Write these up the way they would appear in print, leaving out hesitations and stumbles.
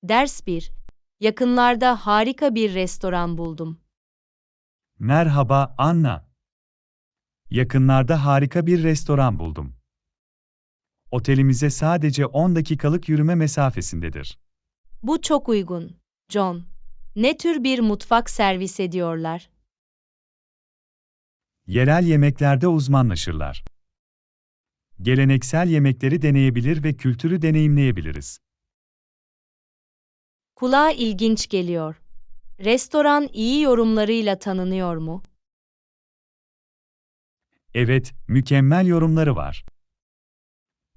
Ders 1. Yakınlarda harika bir restoran buldum. Merhaba, Anna. Yakınlarda harika bir restoran buldum. Otelimize sadece 10 dakikalık yürüme mesafesindedir. Bu çok uygun. John. Ne tür bir mutfak servis ediyorlar? Yerel yemeklerde uzmanlaşırlar. Geleneksel yemekleri deneyebilir ve kültürü deneyimleyebiliriz. Kulağa ilginç geliyor. Restoran iyi yorumlarıyla tanınıyor mu? Evet, mükemmel yorumları var.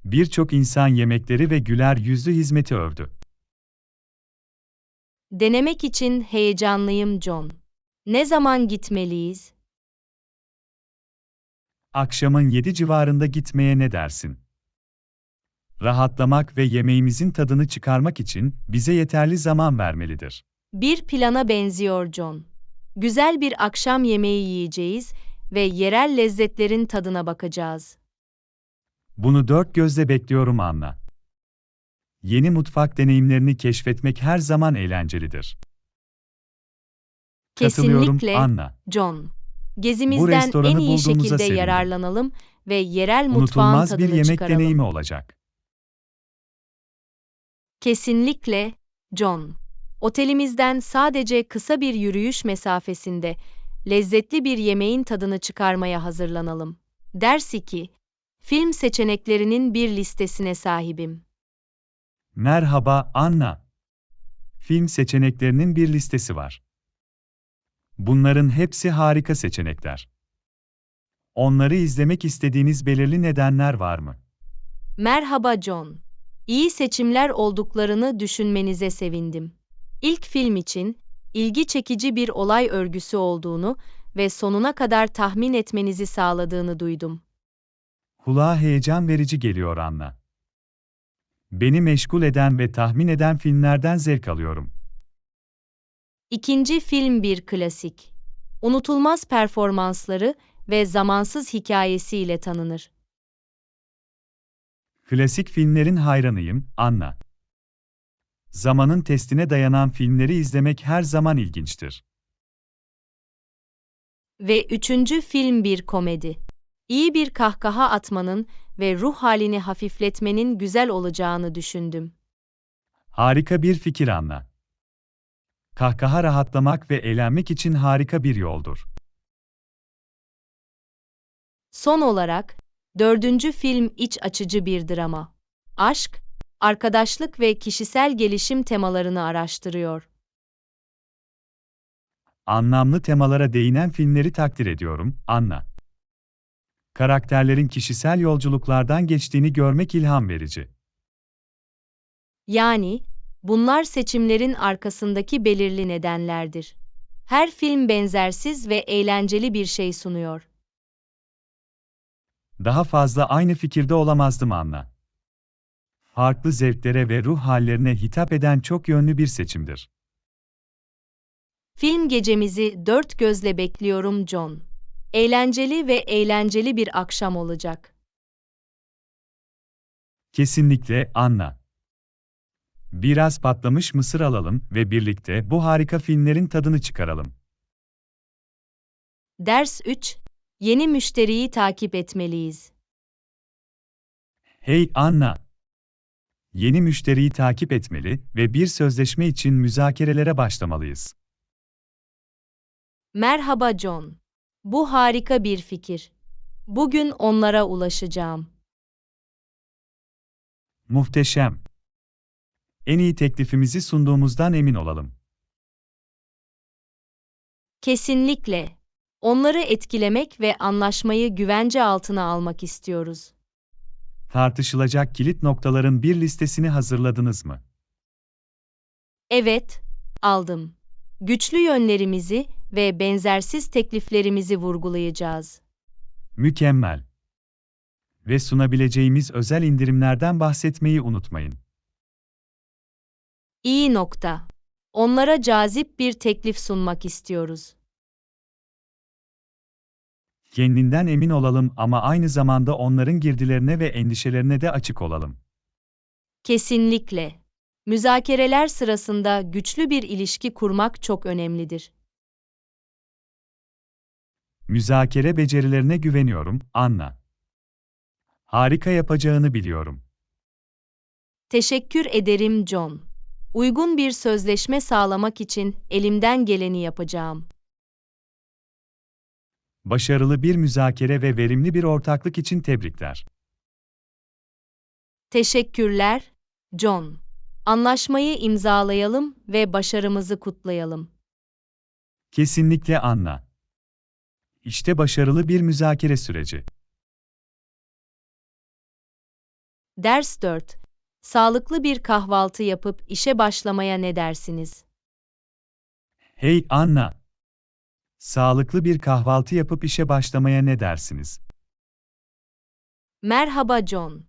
Birçok insan yemekleri ve güler yüzlü hizmeti övdü. Denemek için heyecanlıyım John. Ne zaman gitmeliyiz? Akşamın 7 civarında gitmeye ne dersin? Rahatlamak ve yemeğimizin tadını çıkarmak için bize yeterli zaman vermelidir. Bir plana benziyor John. Güzel bir akşam yemeği yiyeceğiz ve yerel lezzetlerin tadına bakacağız. Bunu dört gözle bekliyorum Anna. Yeni mutfak deneyimlerini keşfetmek her zaman eğlencelidir. Katılıyorum, Kesinlikle, Anna. John. Bu Gezimizden en restoranı iyi bulduğumuza şekilde sevindim. yararlanalım ve yerel mutfağın Unutulmaz bir tadını yemek deneyimi çıkaralım. olacak. Kesinlikle, John. Otelimizden sadece kısa bir yürüyüş mesafesinde lezzetli bir yemeğin tadını çıkarmaya hazırlanalım. Ders 2. Film seçeneklerinin bir listesine sahibim. Merhaba, Anna. Film seçeneklerinin bir listesi var. Bunların hepsi harika seçenekler. Onları izlemek istediğiniz belirli nedenler var mı? Merhaba John. İyi seçimler olduklarını düşünmenize sevindim. İlk film için ilgi çekici bir olay örgüsü olduğunu ve sonuna kadar tahmin etmenizi sağladığını duydum. Kulağa heyecan verici geliyor Anna. Beni meşgul eden ve tahmin eden filmlerden zevk alıyorum. İkinci film bir klasik. Unutulmaz performansları ve zamansız hikayesiyle tanınır. Klasik filmlerin hayranıyım, Anna. Zamanın testine dayanan filmleri izlemek her zaman ilginçtir. Ve üçüncü film bir komedi. İyi bir kahkaha atmanın ve ruh halini hafifletmenin güzel olacağını düşündüm. Harika bir fikir Anna. Kahkaha rahatlamak ve eğlenmek için harika bir yoldur. Son olarak, dördüncü film iç açıcı bir drama. Aşk, arkadaşlık ve kişisel gelişim temalarını araştırıyor. Anlamlı temalara değinen filmleri takdir ediyorum, Anna. Karakterlerin kişisel yolculuklardan geçtiğini görmek ilham verici. Yani, bunlar seçimlerin arkasındaki belirli nedenlerdir. Her film benzersiz ve eğlenceli bir şey sunuyor. Daha fazla aynı fikirde olamazdım Anna. Farklı zevklere ve ruh hallerine hitap eden çok yönlü bir seçimdir. Film gecemizi dört gözle bekliyorum John. Eğlenceli ve eğlenceli bir akşam olacak. Kesinlikle, Anna. Biraz patlamış mısır alalım ve birlikte bu harika filmlerin tadını çıkaralım. Ders 3. Yeni müşteriyi takip etmeliyiz. Hey Anna! Yeni müşteriyi takip etmeli ve bir sözleşme için müzakerelere başlamalıyız. Merhaba John. Bu harika bir fikir. Bugün onlara ulaşacağım. Muhteşem. En iyi teklifimizi sunduğumuzdan emin olalım. Kesinlikle. Onları etkilemek ve anlaşmayı güvence altına almak istiyoruz. Tartışılacak kilit noktaların bir listesini hazırladınız mı? Evet, aldım. Güçlü yönlerimizi ve benzersiz tekliflerimizi vurgulayacağız. Mükemmel. Ve sunabileceğimiz özel indirimlerden bahsetmeyi unutmayın. İyi nokta. Onlara cazip bir teklif sunmak istiyoruz. Kendinden emin olalım ama aynı zamanda onların girdilerine ve endişelerine de açık olalım. Kesinlikle. Müzakereler sırasında güçlü bir ilişki kurmak çok önemlidir. Müzakere becerilerine güveniyorum, Anna. Harika yapacağını biliyorum. Teşekkür ederim John. Uygun bir sözleşme sağlamak için elimden geleni yapacağım. Başarılı bir müzakere ve verimli bir ortaklık için tebrikler. Teşekkürler, John. Anlaşmayı imzalayalım ve başarımızı kutlayalım. Kesinlikle Anna. İşte başarılı bir müzakere süreci. Ders 4. Sağlıklı bir kahvaltı yapıp işe başlamaya ne dersiniz? Hey Anna. Sağlıklı bir kahvaltı yapıp işe başlamaya ne dersiniz? Merhaba John.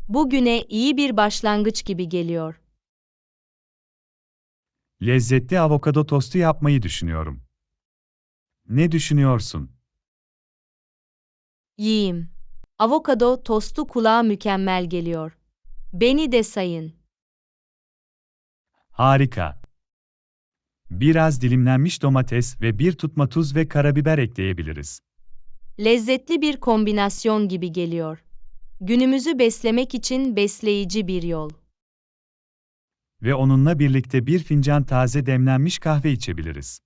Bugüne iyi bir başlangıç gibi geliyor. Lezzetli avokado tostu yapmayı düşünüyorum. Ne düşünüyorsun? Yiyeyim. Avokado tostu kulağa mükemmel geliyor. Beni de sayın. Harika. Biraz dilimlenmiş domates ve bir tutma tuz ve karabiber ekleyebiliriz. Lezzetli bir kombinasyon gibi geliyor. Günümüzü beslemek için besleyici bir yol. Ve onunla birlikte bir fincan taze demlenmiş kahve içebiliriz.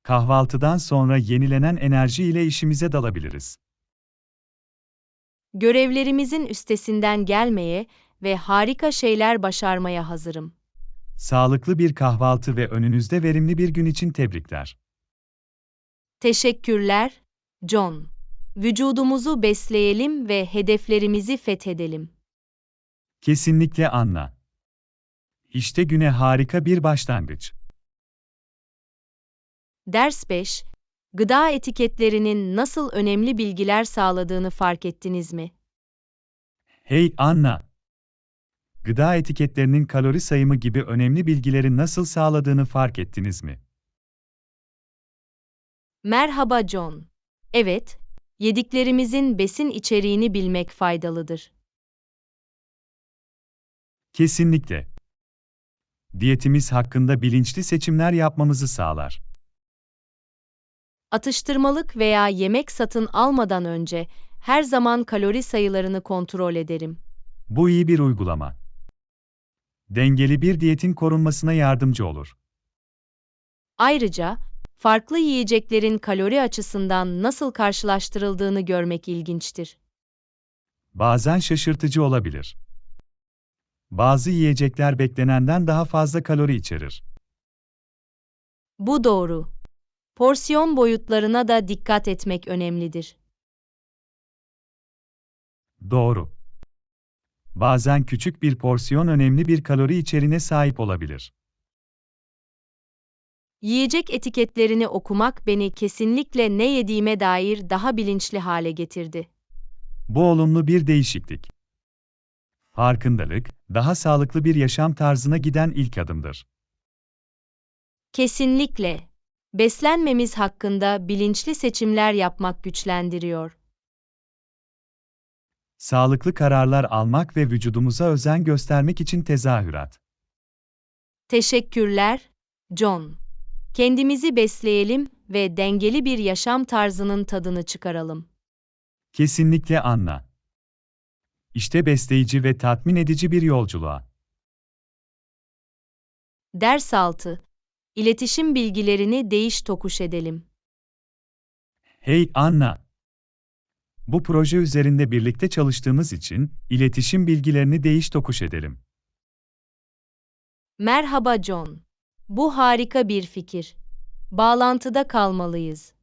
Kahvaltıdan sonra yenilenen enerji ile işimize dalabiliriz. Görevlerimizin üstesinden gelmeye ve harika şeyler başarmaya hazırım. Sağlıklı bir kahvaltı ve önünüzde verimli bir gün için tebrikler. Teşekkürler, John. Vücudumuzu besleyelim ve hedeflerimizi fethedelim. Kesinlikle Anna. İşte güne harika bir başlangıç. Ders 5. Gıda etiketlerinin nasıl önemli bilgiler sağladığını fark ettiniz mi? Hey Anna. Gıda etiketlerinin kalori sayımı gibi önemli bilgileri nasıl sağladığını fark ettiniz mi? Merhaba John. Evet, yediklerimizin besin içeriğini bilmek faydalıdır. Kesinlikle. Diyetimiz hakkında bilinçli seçimler yapmamızı sağlar. Atıştırmalık veya yemek satın almadan önce her zaman kalori sayılarını kontrol ederim. Bu iyi bir uygulama. Dengeli bir diyetin korunmasına yardımcı olur. Ayrıca, farklı yiyeceklerin kalori açısından nasıl karşılaştırıldığını görmek ilginçtir. Bazen şaşırtıcı olabilir. Bazı yiyecekler beklenenden daha fazla kalori içerir. Bu doğru. Porsiyon boyutlarına da dikkat etmek önemlidir. Doğru. Bazen küçük bir porsiyon önemli bir kalori içeriğine sahip olabilir. Yiyecek etiketlerini okumak beni kesinlikle ne yediğime dair daha bilinçli hale getirdi. Bu olumlu bir değişiklik. Farkındalık, daha sağlıklı bir yaşam tarzına giden ilk adımdır. Kesinlikle. Beslenmemiz hakkında bilinçli seçimler yapmak güçlendiriyor. Sağlıklı kararlar almak ve vücudumuza özen göstermek için tezahürat. Teşekkürler, John. Kendimizi besleyelim ve dengeli bir yaşam tarzının tadını çıkaralım. Kesinlikle Anna. İşte besleyici ve tatmin edici bir yolculuğa. Ders 6. İletişim bilgilerini değiş tokuş edelim. Hey Anna. Bu proje üzerinde birlikte çalıştığımız için iletişim bilgilerini değiş tokuş edelim. Merhaba John. Bu harika bir fikir. Bağlantıda kalmalıyız.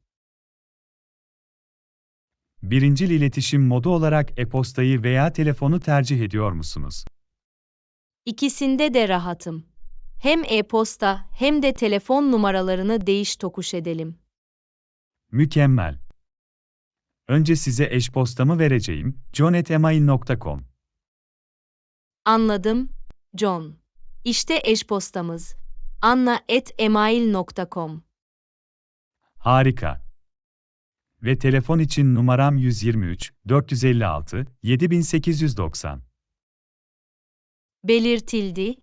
Birincil iletişim modu olarak e-postayı veya telefonu tercih ediyor musunuz? İkisinde de rahatım. Hem e-posta hem de telefon numaralarını değiş tokuş edelim. Mükemmel. Önce size e-postamı vereceğim, john@email.com. Anladım, John. İşte e-postamız. anna@email.com. Harika. Ve telefon için numaram 123 456 7890. Belirtildi.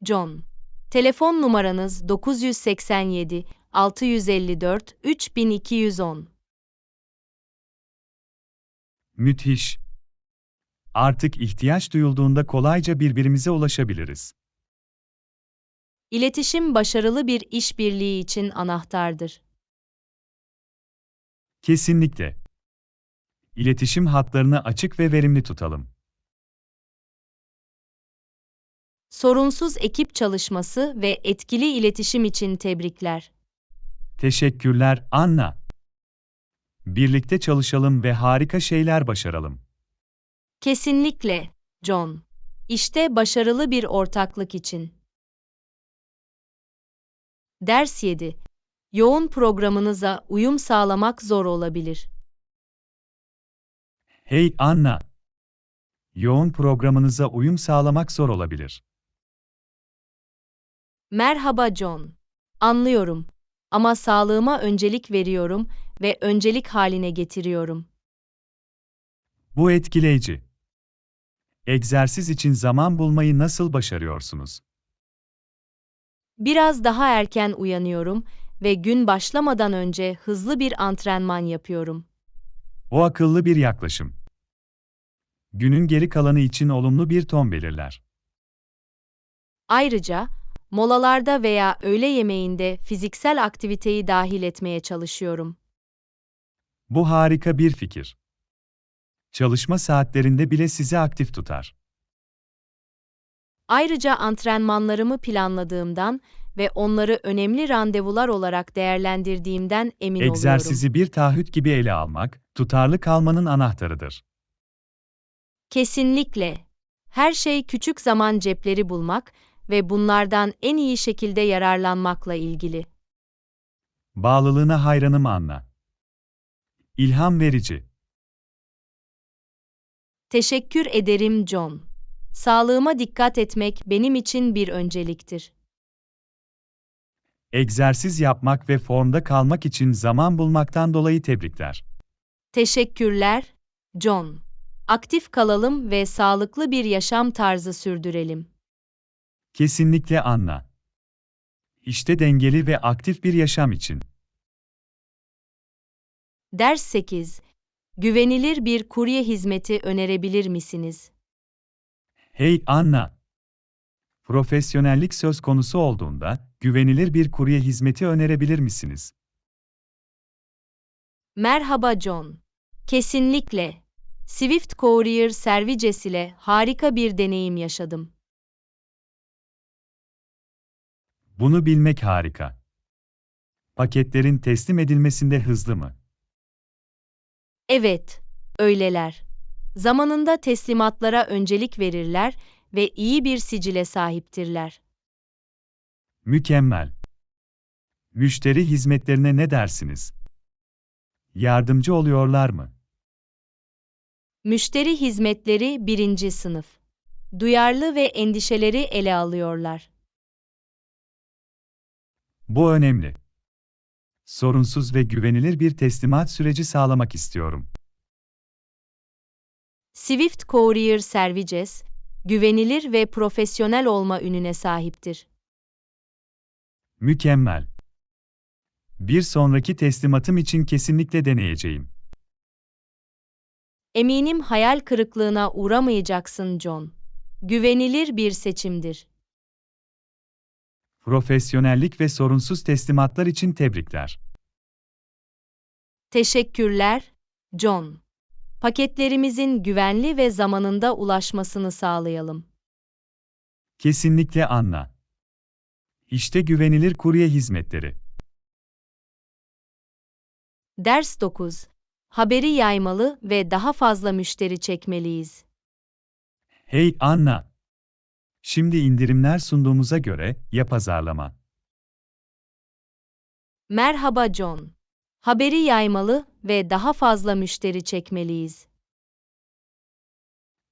John. Telefon numaranız 987 654 3210. Müthiş. Artık ihtiyaç duyulduğunda kolayca birbirimize ulaşabiliriz. İletişim başarılı bir işbirliği için anahtardır. Kesinlikle. İletişim hatlarını açık ve verimli tutalım. Sorunsuz ekip çalışması ve etkili iletişim için tebrikler. Teşekkürler, Anna. Birlikte çalışalım ve harika şeyler başaralım. Kesinlikle, John. İşte başarılı bir ortaklık için. Ders 7. Yoğun programınıza uyum sağlamak zor olabilir. Hey Anna. Yoğun programınıza uyum sağlamak zor olabilir. Merhaba John. Anlıyorum. Ama sağlığıma öncelik veriyorum ve öncelik haline getiriyorum. Bu etkileyici. Egzersiz için zaman bulmayı nasıl başarıyorsunuz? Biraz daha erken uyanıyorum ve gün başlamadan önce hızlı bir antrenman yapıyorum. O akıllı bir yaklaşım. Günün geri kalanı için olumlu bir ton belirler. Ayrıca, molalarda veya öğle yemeğinde fiziksel aktiviteyi dahil etmeye çalışıyorum. Bu harika bir fikir. Çalışma saatlerinde bile sizi aktif tutar. Ayrıca antrenmanlarımı planladığımdan ve onları önemli randevular olarak değerlendirdiğimden emin oluyorum. Egzersizi bir taahhüt gibi ele almak, tutarlı kalmanın anahtarıdır. Kesinlikle. Her şey küçük zaman cepleri bulmak ve bunlardan en iyi şekilde yararlanmakla ilgili. Bağlılığına hayranım Anna. İlham verici. Teşekkür ederim John. Sağlığıma dikkat etmek benim için bir önceliktir. Egzersiz yapmak ve formda kalmak için zaman bulmaktan dolayı tebrikler. Teşekkürler, John. Aktif kalalım ve sağlıklı bir yaşam tarzı sürdürelim. Kesinlikle Anna. İşte dengeli ve aktif bir yaşam için. Ders 8. Güvenilir bir kurye hizmeti önerebilir misiniz? Hey Anna. Profesyonellik söz konusu olduğunda, güvenilir bir kurye hizmeti önerebilir misiniz? Merhaba John. Kesinlikle. Swift Courier Services ile harika bir deneyim yaşadım. Bunu bilmek harika. Paketlerin teslim edilmesinde hızlı mı? Evet, öyleler. Zamanında teslimatlara öncelik verirler ve iyi bir sicile sahiptirler. Mükemmel. Müşteri hizmetlerine ne dersiniz? Yardımcı oluyorlar mı? Müşteri hizmetleri birinci sınıf. Duyarlı ve endişeleri ele alıyorlar. Bu önemli. Sorunsuz ve güvenilir bir teslimat süreci sağlamak istiyorum. Swift Courier Services, güvenilir ve profesyonel olma ününe sahiptir. Mükemmel. Bir sonraki teslimatım için kesinlikle deneyeceğim. Eminim hayal kırıklığına uğramayacaksın John. Güvenilir bir seçimdir. Profesyonellik ve sorunsuz teslimatlar için tebrikler. Teşekkürler, John. Paketlerimizin güvenli ve zamanında ulaşmasını sağlayalım. Kesinlikle Anna. İşte güvenilir kurye hizmetleri. Ders 9. Haberi yaymalı ve daha fazla müşteri çekmeliyiz. Hey Anna. Şimdi indirimler sunduğumuza göre, ya pazarlama. Merhaba John. Haberi yaymalı ve daha fazla müşteri çekmeliyiz.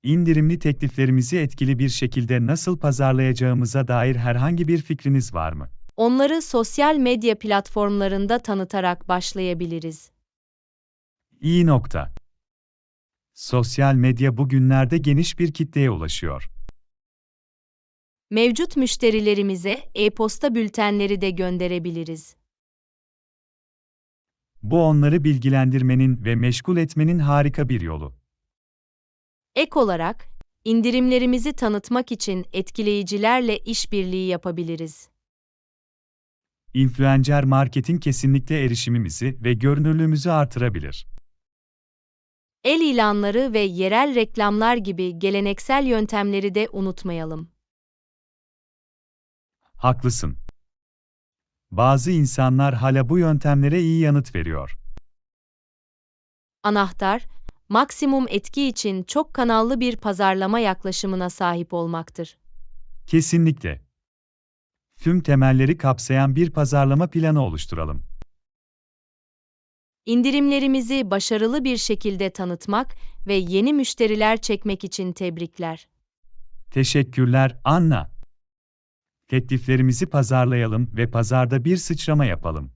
İndirimli tekliflerimizi etkili bir şekilde nasıl pazarlayacağımıza dair herhangi bir fikriniz var mı? Onları sosyal medya platformlarında tanıtarak başlayabiliriz. İyi nokta. Sosyal medya bugünlerde geniş bir kitleye ulaşıyor. Mevcut müşterilerimize e-posta bültenleri de gönderebiliriz. Bu onları bilgilendirmenin ve meşgul etmenin harika bir yolu. Ek olarak, indirimlerimizi tanıtmak için etkileyicilerle işbirliği yapabiliriz. Influencer marketing kesinlikle erişimimizi ve görünürlüğümüzü artırabilir. El ilanları ve yerel reklamlar gibi geleneksel yöntemleri de unutmayalım. Haklısın. Bazı insanlar hala bu yöntemlere iyi yanıt veriyor. Anahtar, maksimum etki için çok kanallı bir pazarlama yaklaşımına sahip olmaktır. Kesinlikle. Tüm temelleri kapsayan bir pazarlama planı oluşturalım. İndirimlerimizi başarılı bir şekilde tanıtmak ve yeni müşteriler çekmek için tebrikler. Teşekkürler, Anna. Tekliflerimizi pazarlayalım ve pazarda bir sıçrama yapalım.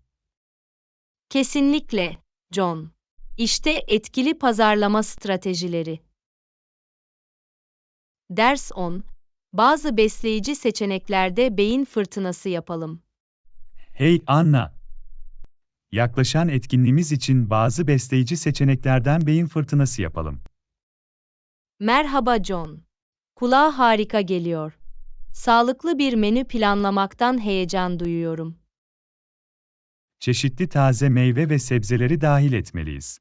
Kesinlikle, John. İşte etkili pazarlama stratejileri. Ders 10. Bazı besleyici seçeneklerde beyin fırtınası yapalım. Hey Anna. Yaklaşan etkinliğimiz için bazı besleyici seçeneklerden beyin fırtınası yapalım. Merhaba John. Kulağa harika geliyor. Sağlıklı bir menü planlamaktan heyecan duyuyorum. Çeşitli taze meyve ve sebzeleri dahil etmeliyiz.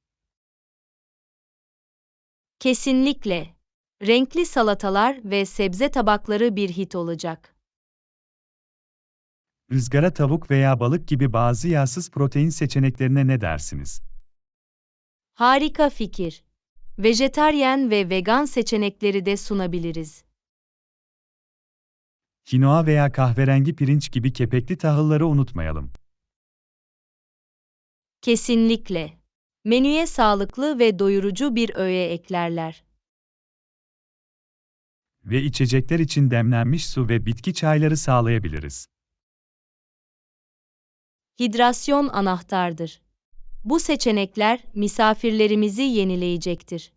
Kesinlikle. Renkli salatalar ve sebze tabakları bir hit olacak. Izgara tavuk veya balık gibi bazı yağsız protein seçeneklerine ne dersiniz? Harika fikir. Vejetaryen ve vegan seçenekleri de sunabiliriz. Kinoa veya kahverengi pirinç gibi kepekli tahılları unutmayalım. Kesinlikle. Menüye sağlıklı ve doyurucu bir öğe eklerler. Ve içecekler için demlenmiş su ve bitki çayları sağlayabiliriz. Hidrasyon anahtardır. Bu seçenekler misafirlerimizi yenileyecektir.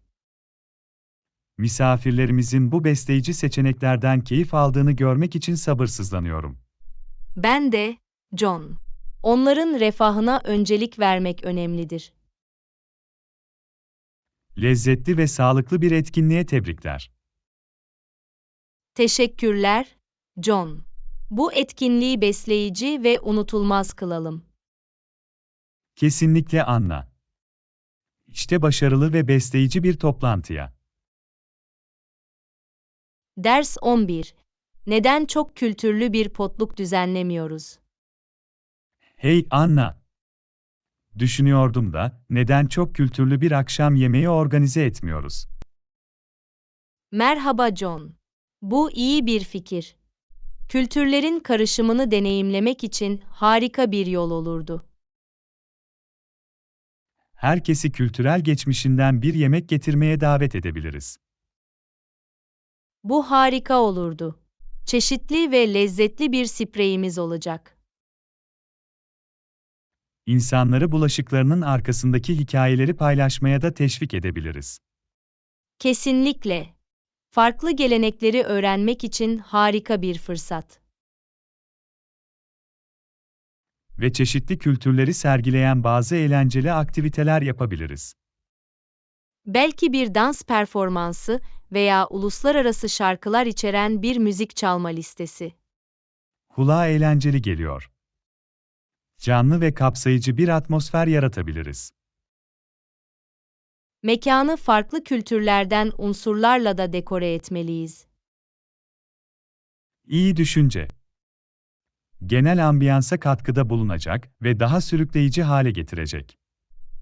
Misafirlerimizin bu besleyici seçeneklerden keyif aldığını görmek için sabırsızlanıyorum. Ben de, John. Onların refahına öncelik vermek önemlidir. Lezzetli ve sağlıklı bir etkinliğe tebrikler. Teşekkürler, John. Bu etkinliği besleyici ve unutulmaz kılalım. Kesinlikle Anna. İşte başarılı ve besleyici bir toplantıya. Ders 11. Neden çok kültürlü bir potluk düzenlemiyoruz? Hey Anna. Düşünüyordum da, neden çok kültürlü bir akşam yemeği organize etmiyoruz? Merhaba John. Bu iyi bir fikir. Kültürlerin karışımını deneyimlemek için harika bir yol olurdu. Herkesi kültürel geçmişinden bir yemek getirmeye davet edebiliriz. Bu harika olurdu. Çeşitli ve lezzetli bir spreyimiz olacak. İnsanları bulaşıklarının arkasındaki hikayeleri paylaşmaya da teşvik edebiliriz. Kesinlikle. Farklı gelenekleri öğrenmek için harika bir fırsat. Ve çeşitli kültürleri sergileyen bazı eğlenceli aktiviteler yapabiliriz. Belki bir dans performansı veya uluslararası şarkılar içeren bir müzik çalma listesi. Kulağa eğlenceli geliyor. Canlı ve kapsayıcı bir atmosfer yaratabiliriz. Mekanı farklı kültürlerden unsurlarla da dekore etmeliyiz. İyi düşünce. Genel ambiyansa katkıda bulunacak ve daha sürükleyici hale getirecek.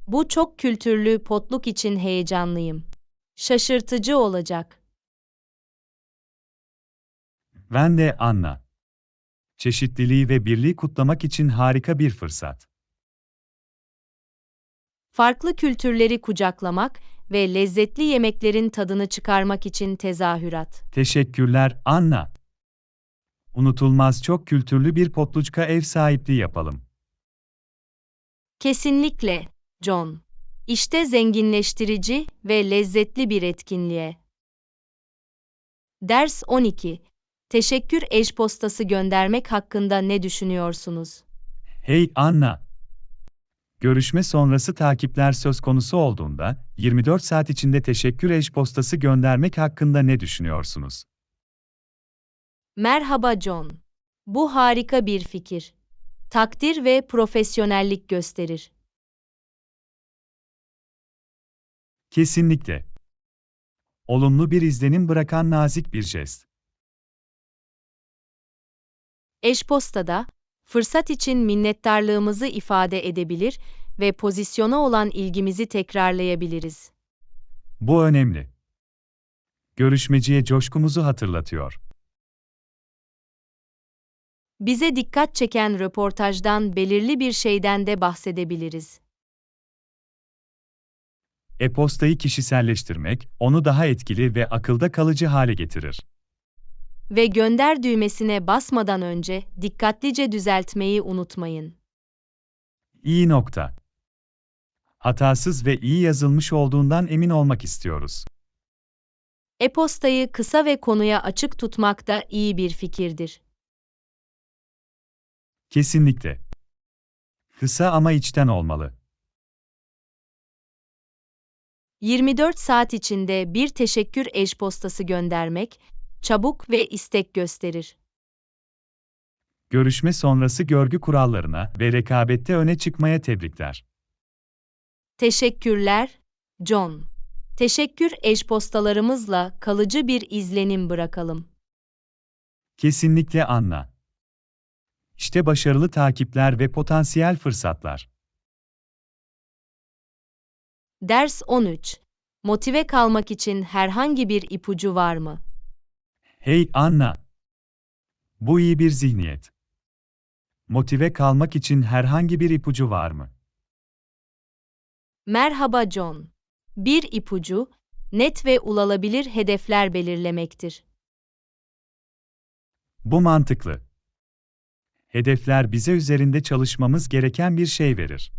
Bu çok kültürlü potluk için heyecanlıyım. Şaşırtıcı olacak. Ben de Anna. Çeşitliliği ve birliği kutlamak için harika bir fırsat. Farklı kültürleri kucaklamak ve lezzetli yemeklerin tadını çıkarmak için tezahürat. Teşekkürler Anna. Unutulmaz çok kültürlü bir potluçka ev sahipliği yapalım. Kesinlikle, John. İşte zenginleştirici ve lezzetli bir etkinliğe. Ders 12. Teşekkür e-postası göndermek hakkında ne düşünüyorsunuz? Hey Anna! Görüşme sonrası takipler söz konusu olduğunda, 24 saat içinde teşekkür e-postası göndermek hakkında ne düşünüyorsunuz? Merhaba John. Bu harika bir fikir. Takdir ve profesyonellik gösterir. Kesinlikle. Olumlu bir izlenim bırakan nazik bir jest. Eşpostada, fırsat için minnettarlığımızı ifade edebilir ve pozisyona olan ilgimizi tekrarlayabiliriz. Bu önemli. Görüşmeciye coşkumuzu hatırlatıyor. Bize dikkat çeken röportajdan belirli bir şeyden de bahsedebiliriz. E-postayı kişiselleştirmek, onu daha etkili ve akılda kalıcı hale getirir. Ve gönder düğmesine basmadan önce dikkatlice düzeltmeyi unutmayın. İyi nokta. Hatasız ve iyi yazılmış olduğundan emin olmak istiyoruz. E-postayı kısa ve konuya açık tutmak da iyi bir fikirdir. Kesinlikle. Kısa ama içten olmalı. 24 saat içinde bir teşekkür e-postası göndermek, çabuk ve istek gösterir. Görüşme sonrası görgü kurallarına ve rekabette öne çıkmaya tebrikler. Teşekkürler, John. Teşekkür e-postalarımızla kalıcı bir izlenim bırakalım. Kesinlikle Anna. İşte başarılı takipler ve potansiyel fırsatlar. Ders 13. Motive kalmak için herhangi bir ipucu var mı? Hey Anna! Bu iyi bir zihniyet. Motive kalmak için herhangi bir ipucu var mı? Merhaba John. Bir ipucu, net ve ulaşılabilir hedefler belirlemektir. Bu mantıklı. Hedefler bize üzerinde çalışmamız gereken bir şey verir.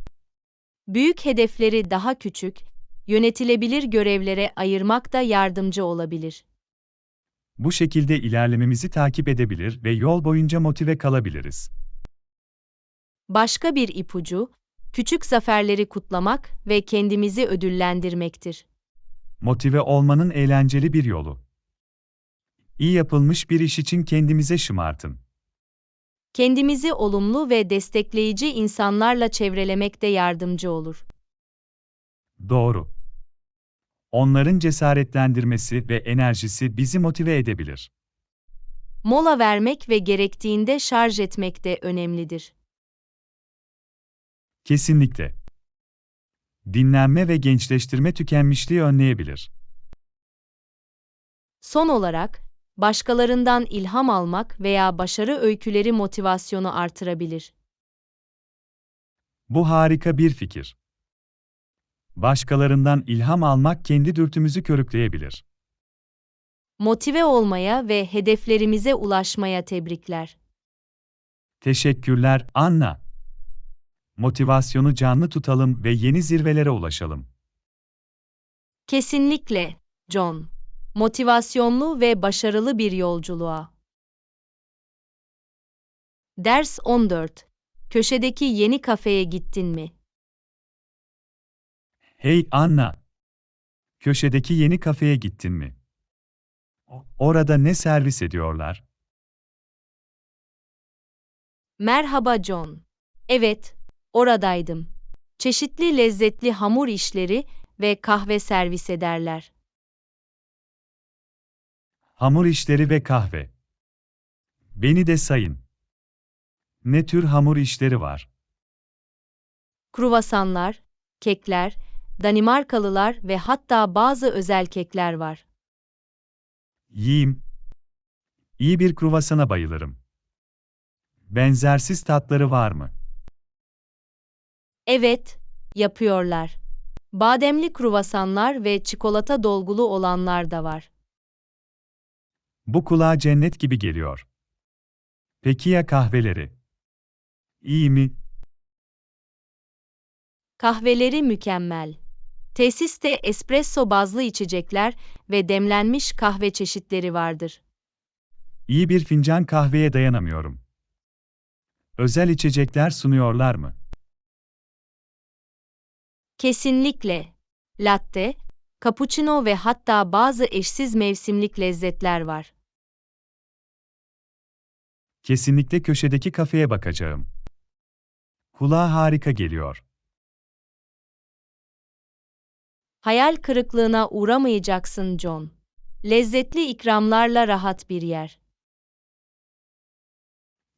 Büyük hedefleri daha küçük, yönetilebilir görevlere ayırmak da yardımcı olabilir. Bu şekilde ilerlememizi takip edebilir ve yol boyunca motive kalabiliriz. Başka bir ipucu, küçük zaferleri kutlamak ve kendimizi ödüllendirmektir. Motive olmanın eğlenceli bir yolu. İyi yapılmış bir iş için kendimize şımartın. Kendimizi olumlu ve destekleyici insanlarla çevrelemek de yardımcı olur. Doğru. Onların cesaretlendirmesi ve enerjisi bizi motive edebilir. Mola vermek ve gerektiğinde şarj etmek de önemlidir. Kesinlikle. Dinlenme ve gençleştirme tükenmişliği önleyebilir. Son olarak, başkalarından ilham almak veya başarı öyküleri motivasyonu artırabilir. Bu harika bir fikir. Başkalarından ilham almak kendi dürtümüzü körükleyebilir. Motive olmaya ve hedeflerimize ulaşmaya tebrikler. Teşekkürler, Anna. Motivasyonu canlı tutalım ve yeni zirvelere ulaşalım. Kesinlikle, John. Motivasyonlu ve başarılı bir yolculuğa. Ders 14. Köşedeki yeni kafeye gittin mi? Hey Anna. Köşedeki yeni kafeye gittin mi? Orada ne servis ediyorlar? Merhaba John. Evet, oradaydım. Çeşitli lezzetli hamur işleri ve kahve servis ederler. Hamur işleri ve kahve. Beni de sayın. Ne tür hamur işleri var? Kruvasanlar, kekler, Danimarkalılar ve hatta bazı özel kekler var. Yiyeyim. İyi bir kruvasana bayılırım. Benzersiz tatları var mı? Evet, yapıyorlar. Bademli kruvasanlar ve çikolata dolgulu olanlar da var. Bu kulağa cennet gibi geliyor. Peki ya kahveleri? İyi mi? Kahveleri mükemmel. Tesiste espresso bazlı içecekler ve demlenmiş kahve çeşitleri vardır. İyi bir fincan kahveye dayanamıyorum. Özel içecekler sunuyorlar mı? Kesinlikle. Latte, cappuccino ve hatta bazı eşsiz mevsimlik lezzetler var. Kesinlikle köşedeki kafeye bakacağım. Kulağa harika geliyor. Hayal kırıklığına uğramayacaksın John. Lezzetli ikramlarla rahat bir yer.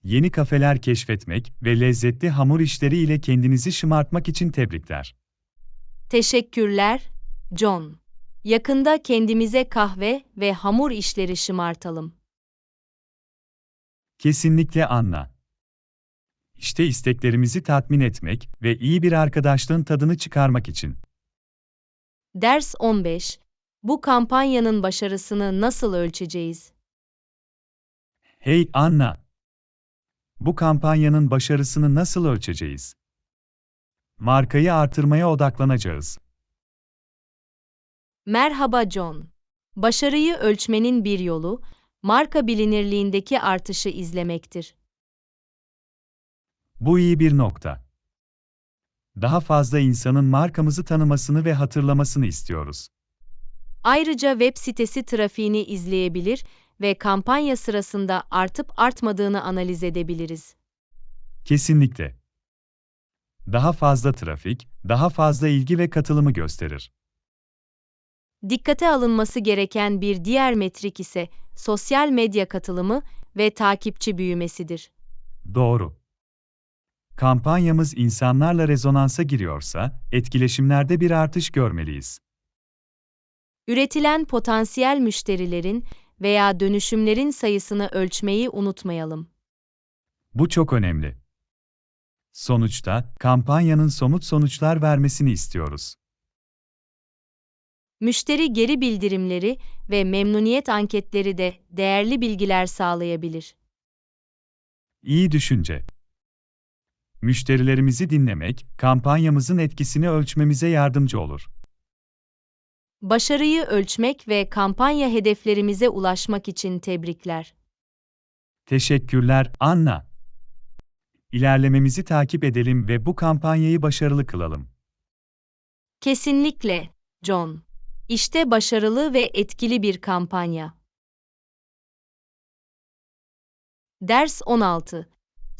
Yeni kafeler keşfetmek ve lezzetli hamur işleri ile kendinizi şımartmak için tebrikler. Teşekkürler, John. Yakında kendimize kahve ve hamur işleri şımartalım. Kesinlikle Anna. İşte isteklerimizi tatmin etmek ve iyi bir arkadaşlığın tadını çıkarmak için. Ders 15. Bu kampanyanın başarısını nasıl ölçeceğiz? Hey Anna! Bu kampanyanın başarısını nasıl ölçeceğiz? Markayı artırmaya odaklanacağız. Merhaba John. Başarıyı ölçmenin bir yolu, marka bilinirliğindeki artışı izlemektir. Bu iyi bir nokta. Daha fazla insanın markamızı tanımasını ve hatırlamasını istiyoruz. Ayrıca web sitesi trafiğini izleyebilir ve kampanya sırasında artıp artmadığını analiz edebiliriz. Kesinlikle. Daha fazla trafik, daha fazla ilgi ve katılımı gösterir. Dikkate alınması gereken bir diğer metrik ise sosyal medya katılımı ve takipçi büyümesidir. Doğru. Kampanyamız insanlarla rezonansa giriyorsa, etkileşimlerde bir artış görmeliyiz. Üretilen potansiyel müşterilerin veya dönüşümlerin sayısını ölçmeyi unutmayalım. Bu çok önemli. Sonuçta, kampanyanın somut sonuçlar vermesini istiyoruz. Müşteri geri bildirimleri ve memnuniyet anketleri de değerli bilgiler sağlayabilir. İyi düşünce. Müşterilerimizi dinlemek, kampanyamızın etkisini ölçmemize yardımcı olur. Başarıyı ölçmek ve kampanya hedeflerimize ulaşmak için tebrikler. Teşekkürler, Anna. İlerlememizi takip edelim ve bu kampanyayı başarılı kılalım. Kesinlikle, John. İşte başarılı ve etkili bir kampanya. Ders 16.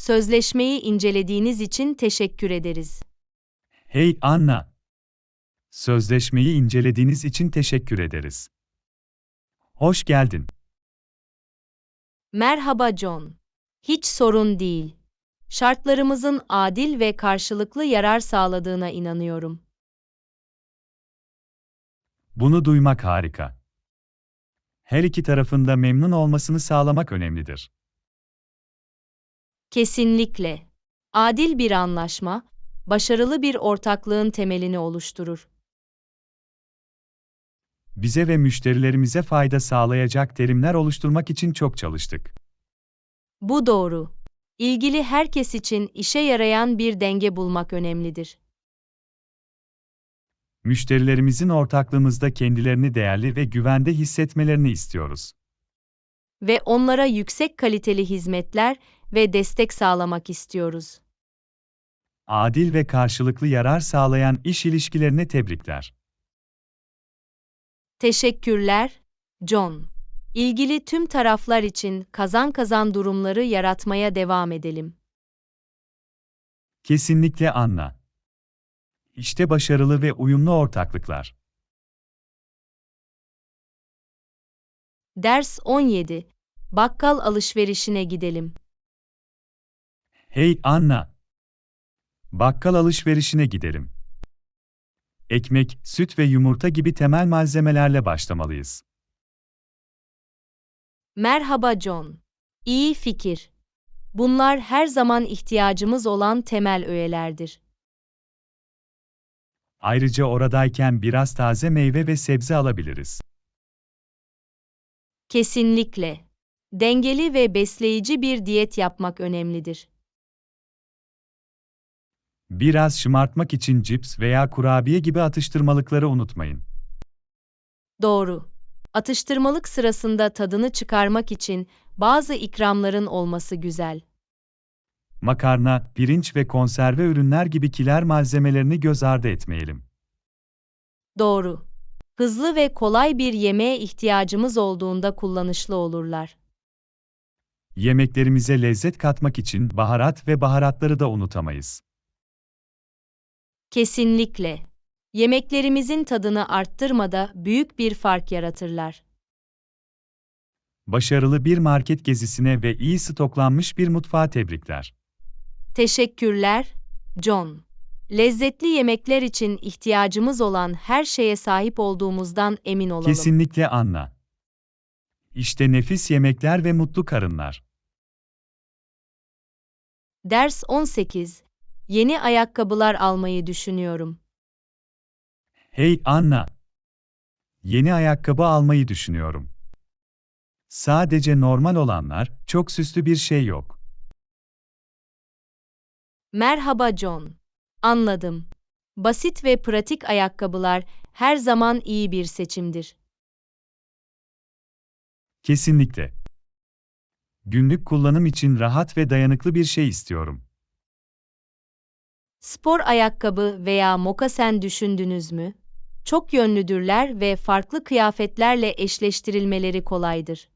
Sözleşmeyi incelediğiniz için teşekkür ederiz. Hey Anna. Sözleşmeyi incelediğiniz için teşekkür ederiz. Hoş geldin. Merhaba John. Hiç sorun değil. Şartlarımızın adil ve karşılıklı yarar sağladığına inanıyorum. Bunu duymak harika. Her iki tarafın da memnun olmasını sağlamak önemlidir. Kesinlikle. Adil bir anlaşma, başarılı bir ortaklığın temelini oluşturur. Bize ve müşterilerimize fayda sağlayacak terimler oluşturmak için çok çalıştık. Bu doğru. İlgili herkes için işe yarayan bir denge bulmak önemlidir. Müşterilerimizin ortaklığımızda kendilerini değerli ve güvende hissetmelerini istiyoruz. Ve onlara yüksek kaliteli hizmetler ve destek sağlamak istiyoruz. Adil ve karşılıklı yarar sağlayan iş ilişkilerine tebrikler. Teşekkürler, John. İlgili tüm taraflar için kazan-kazan durumları yaratmaya devam edelim. Kesinlikle Anna. İşte başarılı ve uyumlu ortaklıklar. Ders 17. Bakkal alışverişine gidelim. Hey Anna. Bakkal alışverişine gidelim. Ekmek, süt ve yumurta gibi temel malzemelerle başlamalıyız. Merhaba John. İyi fikir. Bunlar her zaman ihtiyacımız olan temel öğelerdir. Ayrıca oradayken biraz taze meyve ve sebze alabiliriz. Kesinlikle. Dengeli ve besleyici bir diyet yapmak önemlidir. Biraz şımartmak için cips veya kurabiye gibi atıştırmalıkları unutmayın. Doğru. Atıştırmalık sırasında tadını çıkarmak için bazı ikramların olması güzel. Makarna, pirinç ve konserve ürünler gibi kiler malzemelerini göz ardı etmeyelim. Doğru. Hızlı ve kolay bir yemeğe ihtiyacımız olduğunda kullanışlı olurlar. Yemeklerimize lezzet katmak için baharat ve baharatları da unutamayız. Kesinlikle. Yemeklerimizin tadını arttırmada büyük bir fark yaratırlar. Başarılı bir market gezisine ve iyi stoklanmış bir mutfağa tebrikler. Teşekkürler, John. Lezzetli yemekler için ihtiyacımız olan her şeye sahip olduğumuzdan emin olalım. Kesinlikle Anna. İşte nefis yemekler ve mutlu karınlar. Ders 18. Yeni ayakkabılar almayı düşünüyorum. Hey Anna, yeni ayakkabı almayı düşünüyorum. Sadece normal olanlar, çok süslü bir şey yok. Merhaba John. Anladım. Basit ve pratik ayakkabılar her zaman iyi bir seçimdir. Kesinlikle. Günlük kullanım için rahat ve dayanıklı bir şey istiyorum. Spor ayakkabı veya mokasen düşündünüz mü? Çok yönlüdürler ve farklı kıyafetlerle eşleştirilmeleri kolaydır.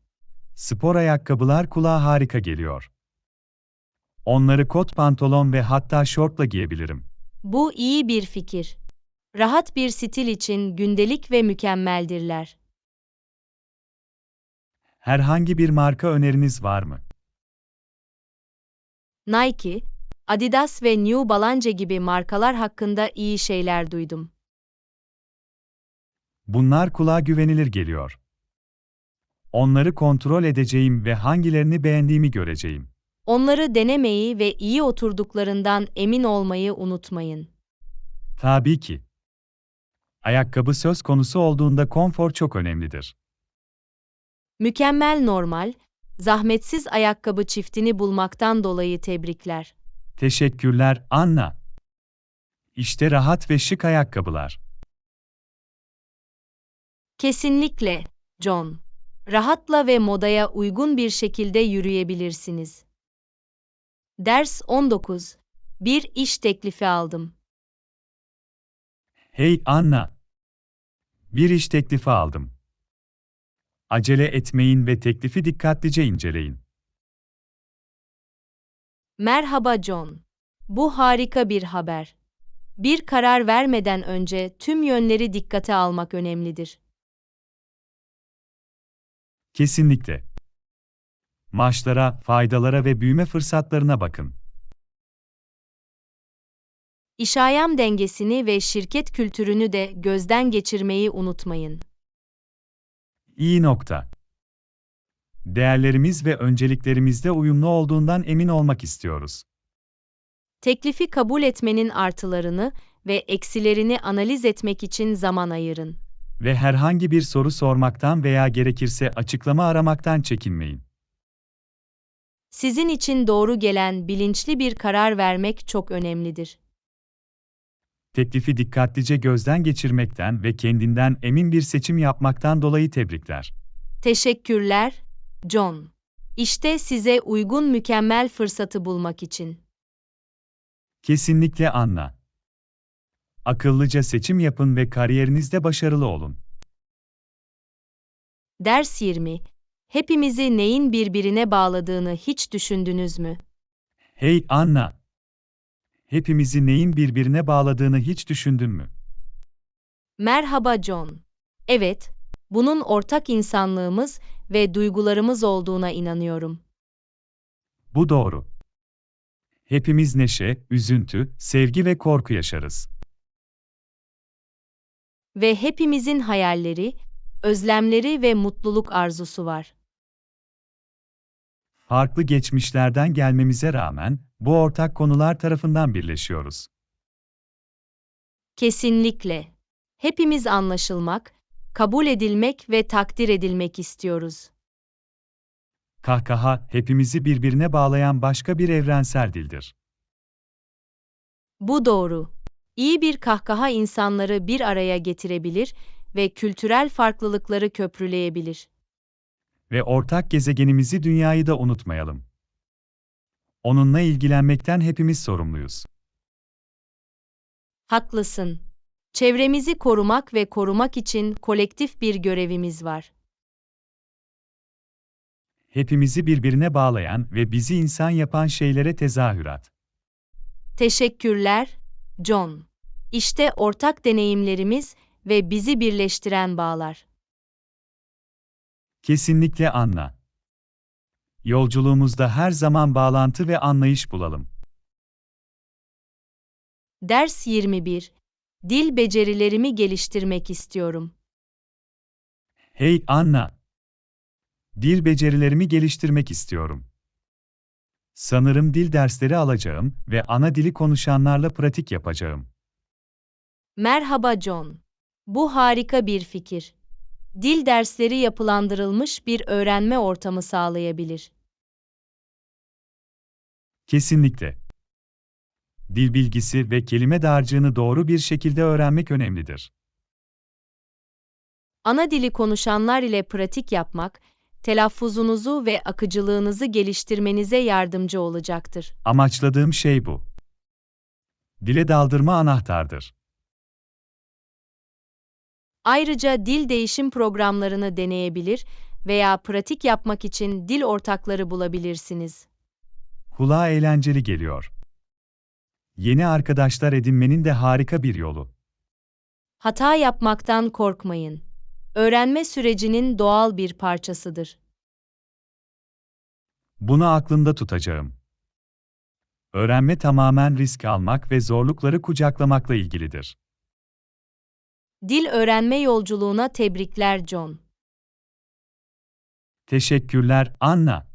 Spor ayakkabılar kulağa harika geliyor. Onları kot pantolon ve hatta şortla giyebilirim. Bu iyi bir fikir. Rahat bir stil için gündelik ve mükemmeldirler. Herhangi bir marka öneriniz var mı? Nike, Adidas ve New Balance gibi markalar hakkında iyi şeyler duydum. Bunlar kulağa güvenilir geliyor. Onları kontrol edeceğim ve hangilerini beğendiğimi göreceğim. Onları denemeyi ve iyi oturduklarından emin olmayı unutmayın. Tabii ki. Ayakkabı söz konusu olduğunda konfor çok önemlidir. Mükemmel normal, zahmetsiz ayakkabı çiftini bulmaktan dolayı tebrikler. Teşekkürler, Anna. İşte rahat ve şık ayakkabılar. Kesinlikle, John. Rahatla ve modaya uygun bir şekilde yürüyebilirsiniz. Ders 19. Bir iş teklifi aldım. Hey Anna, bir iş teklifi aldım. Acele etmeyin ve teklifi dikkatlice inceleyin. Merhaba John. Bu harika bir haber. Bir karar vermeden önce tüm yönleri dikkate almak önemlidir. Kesinlikle. Maaşlara, faydalara ve büyüme fırsatlarına bakın. İşayam dengesini ve şirket kültürünü de gözden geçirmeyi unutmayın. İyi nokta. Değerlerimiz ve önceliklerimizde uyumlu olduğundan emin olmak istiyoruz. Teklifi kabul etmenin artılarını ve eksilerini analiz etmek için zaman ayırın. Ve herhangi bir soru sormaktan veya gerekirse açıklama aramaktan çekinmeyin. Sizin için doğru gelen bilinçli bir karar vermek çok önemlidir. Teklifi dikkatlice gözden geçirmekten ve kendinden emin bir seçim yapmaktan dolayı tebrikler. Teşekkürler, John. İşte size uygun mükemmel fırsatı bulmak için. Kesinlikle Anna. Akıllıca seçim yapın ve kariyerinizde başarılı olun. Ders 20. Hepimizi neyin birbirine bağladığını hiç düşündünüz mü? Hey Anna. Hepimizi neyin birbirine bağladığını hiç düşündün mü? Merhaba John. Evet, bunun ortak insanlığımız ve duygularımız olduğuna inanıyorum. Bu doğru. Hepimiz neşe, üzüntü, sevgi ve korku yaşarız. Ve hepimizin hayalleri, özlemleri ve mutluluk arzusu var. Farklı geçmişlerden gelmemize rağmen, bu ortak konular tarafından birleşiyoruz. Kesinlikle. Hepimiz anlaşılmak, kabul edilmek ve takdir edilmek istiyoruz. Kahkaha, hepimizi birbirine bağlayan başka bir evrensel dildir. Bu doğru. İyi bir kahkaha insanları bir araya getirebilir ve kültürel farklılıkları köprüleyebilir. Ve ortak gezegenimizi dünyayı da unutmayalım. Onunla ilgilenmekten hepimiz sorumluyuz. Haklısın. Çevremizi korumak ve korumak için kolektif bir görevimiz var. Hepimizi birbirine bağlayan ve bizi insan yapan şeylere tezahürat. Teşekkürler, John. İşte ortak deneyimlerimiz ve bizi birleştiren bağlar. Kesinlikle Anna. Yolculuğumuzda her zaman bağlantı ve anlayış bulalım. Ders 21. Dil becerilerimi geliştirmek istiyorum. Hey Anna. Dil becerilerimi geliştirmek istiyorum. Sanırım dil dersleri alacağım ve ana dili konuşanlarla pratik yapacağım. Merhaba John. Bu harika bir fikir. Dil dersleri yapılandırılmış bir öğrenme ortamı sağlayabilir. Kesinlikle. Dil bilgisi ve kelime dağarcığını doğru bir şekilde öğrenmek önemlidir. Ana dili konuşanlar ile pratik yapmak, telaffuzunuzu ve akıcılığınızı geliştirmenize yardımcı olacaktır. Amaçladığım şey bu. Dile daldırma anahtardır. Ayrıca dil değişim programlarını deneyebilir veya pratik yapmak için dil ortakları bulabilirsiniz. Kulağa eğlenceli geliyor. Yeni arkadaşlar edinmenin de harika bir yolu. Hata yapmaktan korkmayın. Öğrenme sürecinin doğal bir parçasıdır. Bunu aklımda tutacağım. Öğrenme tamamen risk almak ve zorlukları kucaklamakla ilgilidir. Dil öğrenme yolculuğuna tebrikler John. Teşekkürler, Anna.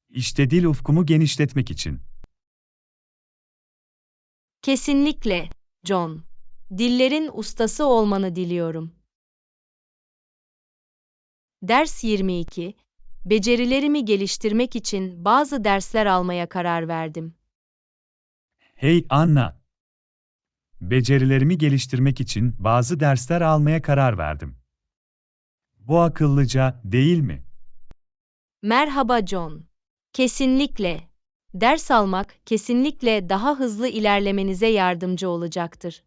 İşte dil ufkumu genişletmek için. Kesinlikle, John. Dillerin ustası olmanı diliyorum. Ders 22. Becerilerimi geliştirmek için bazı dersler almaya karar verdim. Hey Anna. Becerilerimi geliştirmek için bazı dersler almaya karar verdim. Bu akıllıca, değil mi? Merhaba John. Kesinlikle. Ders almak kesinlikle daha hızlı ilerlemenize yardımcı olacaktır.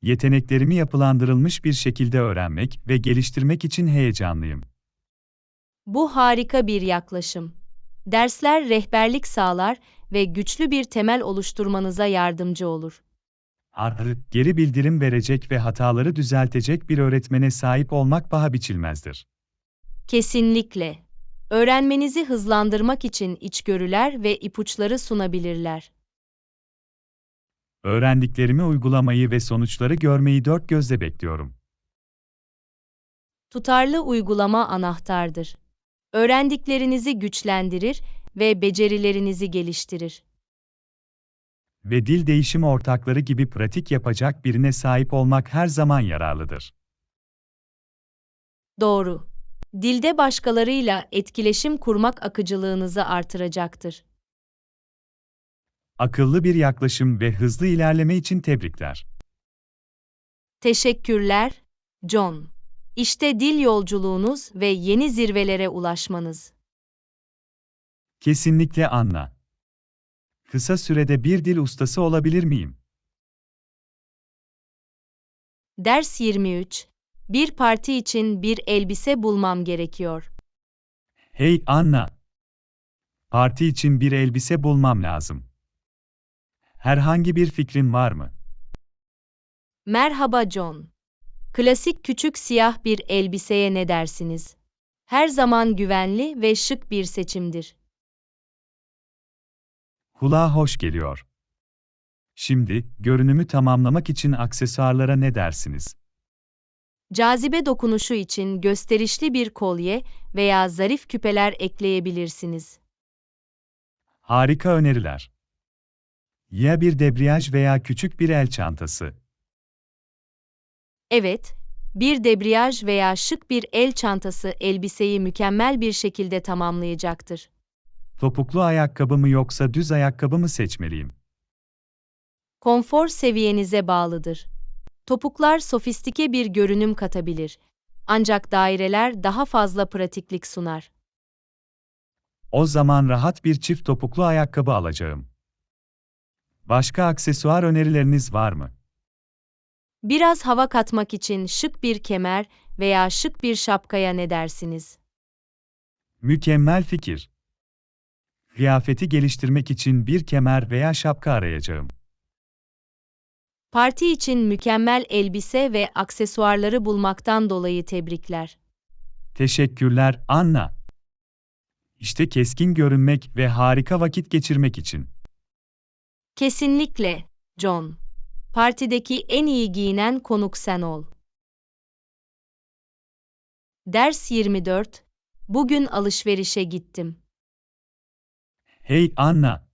Yeteneklerimi yapılandırılmış bir şekilde öğrenmek ve geliştirmek için heyecanlıyım. Bu harika bir yaklaşım. Dersler rehberlik sağlar ve güçlü bir temel oluşturmanıza yardımcı olur. Artık geri bildirim verecek ve hataları düzeltecek bir öğretmene sahip olmak paha biçilmezdir. Kesinlikle. Öğrenmenizi hızlandırmak için içgörüler ve ipuçları sunabilirler. Öğrendiklerimi uygulamayı ve sonuçları görmeyi dört gözle bekliyorum. Tutarlı uygulama anahtardır. Öğrendiklerinizi güçlendirir ve becerilerinizi geliştirir. Ve dil değişim ortakları gibi pratik yapacak birine sahip olmak her zaman yararlıdır. Doğru. Dilde başkalarıyla etkileşim kurmak akıcılığınızı artıracaktır. Akıllı bir yaklaşım ve hızlı ilerleme için tebrikler. Teşekkürler, John. İşte dil yolculuğunuz ve yeni zirvelere ulaşmanız. Kesinlikle Anna. Kısa sürede bir dil ustası olabilir miyim? Ders 23. Bir parti için bir elbise bulmam gerekiyor. Hey Anna. Parti için bir elbise bulmam lazım. Herhangi bir fikrin var mı? Merhaba John. Klasik küçük siyah bir elbiseye ne dersiniz? Her zaman güvenli ve şık bir seçimdir. Kulağa hoş geliyor. Şimdi, görünümü tamamlamak için aksesuarlara ne dersiniz? Cazibe dokunuşu için gösterişli bir kolye veya zarif küpeler ekleyebilirsiniz. Harika öneriler. Ya bir debriyaj veya küçük bir el çantası. Evet, bir debriyaj veya şık bir el çantası elbiseyi mükemmel bir şekilde tamamlayacaktır. Topuklu ayakkabı mı yoksa düz ayakkabı mı seçmeliyim? Konfor seviyenize bağlıdır. Topuklar sofistike bir görünüm katabilir. Ancak daireler daha fazla pratiklik sunar. O zaman rahat bir çift topuklu ayakkabı alacağım. Başka aksesuar önerileriniz var mı? Biraz hava katmak için şık bir kemer veya şık bir şapkaya ne dersiniz? Mükemmel fikir. Kıyafeti geliştirmek için bir kemer veya şapka arayacağım. Parti için mükemmel elbise ve aksesuarları bulmaktan dolayı tebrikler. Teşekkürler, Anna. İşte keskin görünmek ve harika vakit geçirmek için. Kesinlikle, John. Partideki en iyi giyinen konuk sen ol. Ders 24. Bugün alışverişe gittim. Hey Anna.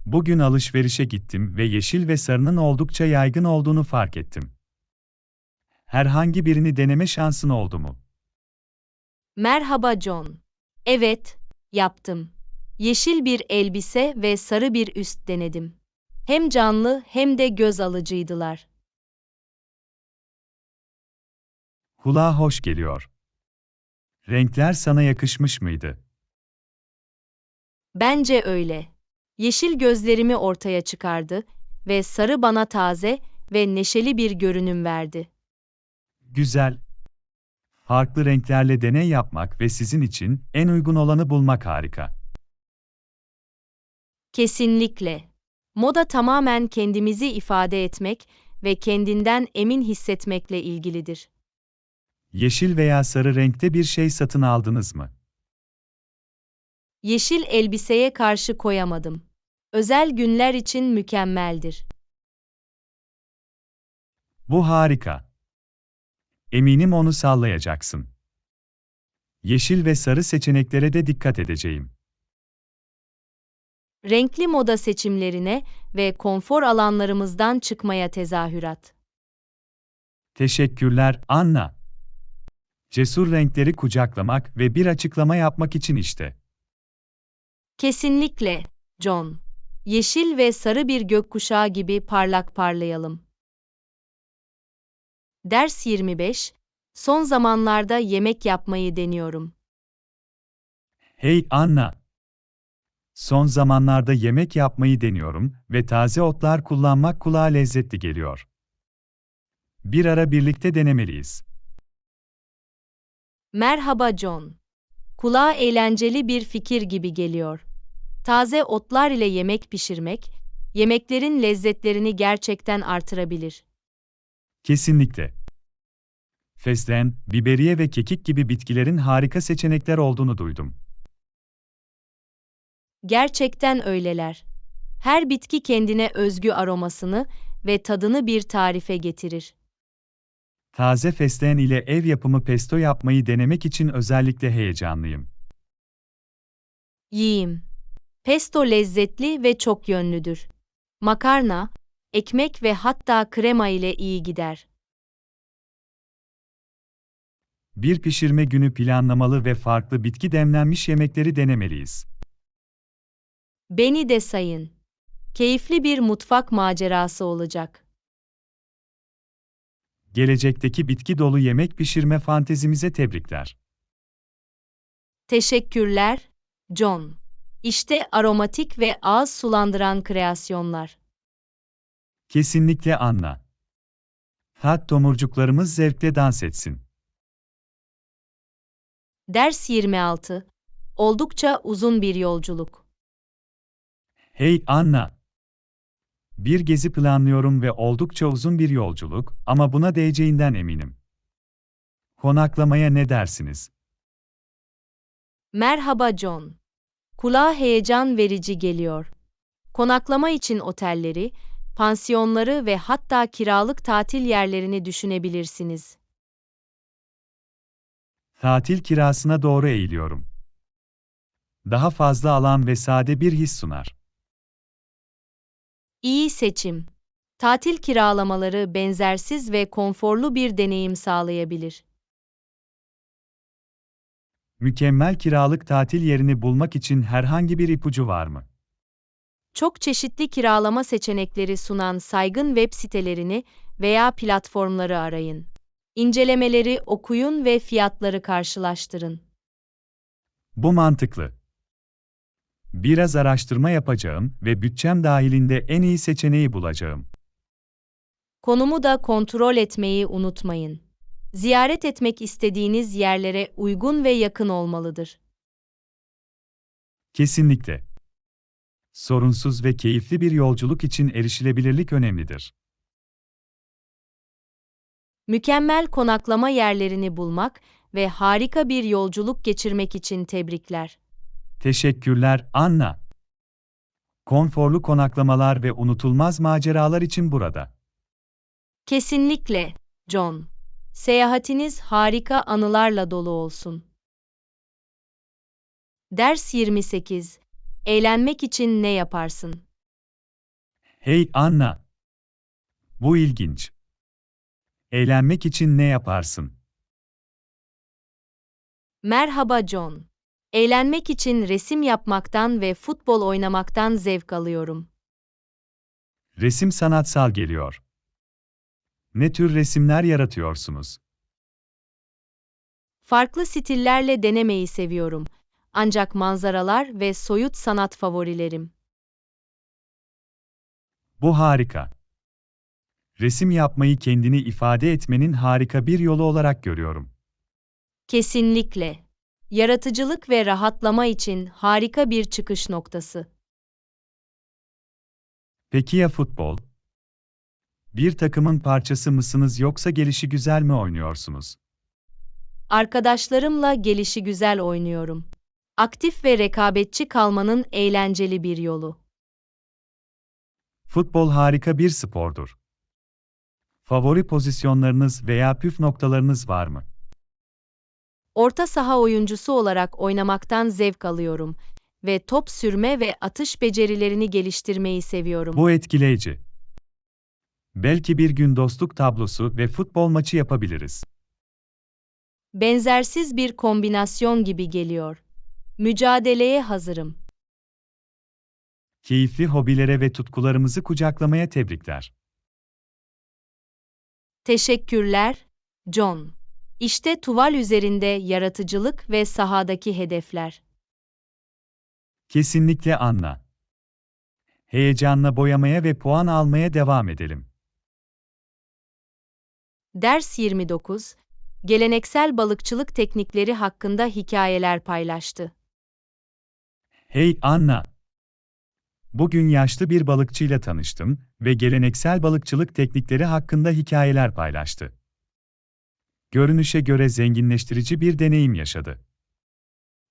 Bugün alışverişe gittim ve yeşil ve sarının oldukça yaygın olduğunu fark ettim. Herhangi birini deneme şansın oldu mu? Merhaba John. Evet, yaptım. Yeşil bir elbise ve sarı bir üst denedim. Hem canlı hem de göz alıcıydılar. Kulağa hoş geliyor. Renkler sana yakışmış mıydı? Bence öyle. Yeşil gözlerimi ortaya çıkardı ve sarı bana taze ve neşeli bir görünüm verdi. Güzel. Farklı renklerle deney yapmak ve sizin için en uygun olanı bulmak harika. Kesinlikle. Moda tamamen kendimizi ifade etmek ve kendinden emin hissetmekle ilgilidir. Yeşil veya sarı renkte bir şey satın aldınız mı? Yeşil elbiseye karşı koyamadım. Özel günler için mükemmeldir. Bu harika. Eminim onu sallayacaksın. Yeşil ve sarı seçeneklere de dikkat edeceğim. Renkli moda seçimlerine ve konfor alanlarımızdan çıkmaya tezahürat. Teşekkürler, Anna. Cesur renkleri kucaklamak ve bir açıklama yapmak için işte. Kesinlikle, John. Yeşil ve sarı bir gökkuşağı gibi parlak parlayalım. Ders 25. Son zamanlarda yemek yapmayı deniyorum. Hey Anna. Son zamanlarda yemek yapmayı deniyorum ve taze otlar kullanmak kulağa lezzetli geliyor. Bir ara birlikte denemeliyiz. Merhaba John. Kulağa eğlenceli bir fikir gibi geliyor. Taze otlar ile yemek pişirmek, yemeklerin lezzetlerini gerçekten artırabilir. Kesinlikle. Fesleğen, biberiye ve kekik gibi bitkilerin harika seçenekler olduğunu duydum. Gerçekten öyleler. Her bitki kendine özgü aromasını ve tadını bir tarife getirir. Taze fesleğen ile ev yapımı pesto yapmayı denemek için özellikle heyecanlıyım. Yiyeyim. Pesto lezzetli ve çok yönlüdür. Makarna, ekmek ve hatta krema ile iyi gider. Bir pişirme günü planlamalı ve farklı bitki demlenmiş yemekleri denemeliyiz. Beni de sayın. Keyifli bir mutfak macerası olacak. Gelecekteki bitki dolu yemek pişirme fantezimize tebrikler. Teşekkürler, John. İşte aromatik ve ağız sulandıran kreasyonlar. Kesinlikle Anna. Tat tomurcuklarımız zevkle dans etsin. Ders 26. Oldukça uzun bir yolculuk. Hey Anna. Bir gezi planlıyorum ve oldukça uzun bir yolculuk ama buna değeceğinden eminim. Konaklamaya ne dersiniz? Merhaba John. Kulağa heyecan verici geliyor. Konaklama için otelleri, pansiyonları ve hatta kiralık tatil yerlerini düşünebilirsiniz. Tatil kirasına doğru eğiliyorum. Daha fazla alan ve sade bir his sunar. İyi seçim. Tatil kiralamaları benzersiz ve konforlu bir deneyim sağlayabilir. Mükemmel kiralık tatil yerini bulmak için herhangi bir ipucu var mı? Çok çeşitli kiralama seçenekleri sunan saygın web sitelerini veya platformları arayın. İncelemeleri okuyun ve fiyatları karşılaştırın. Bu mantıklı. Biraz araştırma yapacağım ve bütçem dahilinde en iyi seçeneği bulacağım. Konumu da kontrol etmeyi unutmayın. Ziyaret etmek istediğiniz yerlere uygun ve yakın olmalıdır. Kesinlikle. Sorunsuz ve keyifli bir yolculuk için erişilebilirlik önemlidir. Mükemmel konaklama yerlerini bulmak ve harika bir yolculuk geçirmek için tebrikler. Teşekkürler, Anna. Konforlu konaklamalar ve unutulmaz maceralar için burada. Kesinlikle, John. Seyahatiniz harika anılarla dolu olsun. Ders 28. Eğlenmek için ne yaparsın? Hey Anna, bu ilginç. Eğlenmek için ne yaparsın? Merhaba John. Eğlenmek için resim yapmaktan ve futbol oynamaktan zevk alıyorum. Resim sanatsal geliyor. Ne tür resimler yaratıyorsunuz? Farklı stillerle denemeyi seviyorum. Ancak manzaralar ve soyut sanat favorilerim. Bu harika. Resim yapmayı kendini ifade etmenin harika bir yolu olarak görüyorum. Kesinlikle. Yaratıcılık ve rahatlama için harika bir çıkış noktası. Peki ya futbol? Bir takımın parçası mısınız yoksa gelişigüzel mi oynuyorsunuz? Arkadaşlarımla gelişigüzel oynuyorum. Aktif ve rekabetçi kalmanın eğlenceli bir yolu. Futbol harika bir spordur. Favori pozisyonlarınız veya püf noktalarınız var mı? Orta saha oyuncusu olarak oynamaktan zevk alıyorum ve top sürme ve atış becerilerini geliştirmeyi seviyorum. Bu etkileyici. Belki bir gün dostluk tablosu ve futbol maçı yapabiliriz. Benzersiz bir kombinasyon gibi geliyor. Mücadeleye hazırım. Keyifli hobilere ve tutkularımızı kucaklamaya tebrikler. Teşekkürler, John. İşte tuval üzerinde yaratıcılık ve sahadaki hedefler. Kesinlikle Anna. Heyecanla boyamaya ve puan almaya devam edelim. Ders 29. Geleneksel balıkçılık teknikleri hakkında hikayeler paylaştı. Hey Anna. Bugün yaşlı bir balıkçıyla tanıştım ve geleneksel balıkçılık teknikleri hakkında hikayeler paylaştı. Görünüşe göre zenginleştirici bir deneyim yaşadı.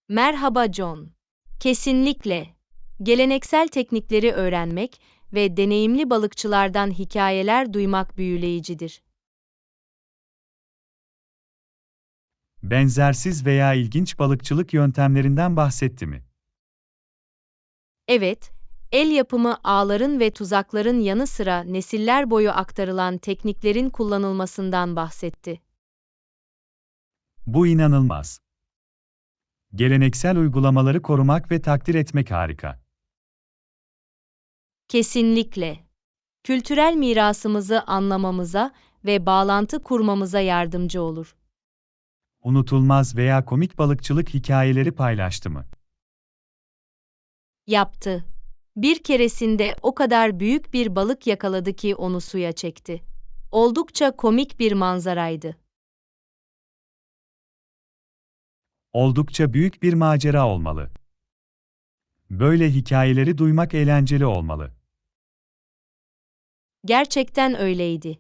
Merhaba John. Kesinlikle. Geleneksel teknikleri öğrenmek ve deneyimli balıkçılardan hikayeler duymak büyüleyicidir. Benzersiz veya ilginç balıkçılık yöntemlerinden bahsetti mi? Evet, el yapımı ağların ve tuzakların yanı sıra nesiller boyu aktarılan tekniklerin kullanılmasından bahsetti. Bu inanılmaz. Geleneksel uygulamaları korumak ve takdir etmek harika. Kesinlikle. Kültürel mirasımızı anlamamıza ve bağlantı kurmamıza yardımcı olur. Unutulmaz veya komik balıkçılık hikayeleri paylaştı mı? Yaptı. Bir keresinde o kadar büyük bir balık yakaladı ki onu suya çekti. Oldukça komik bir manzaraydı. Oldukça büyük bir macera olmalı. Böyle hikayeleri duymak eğlenceli olmalı. Gerçekten öyleydi.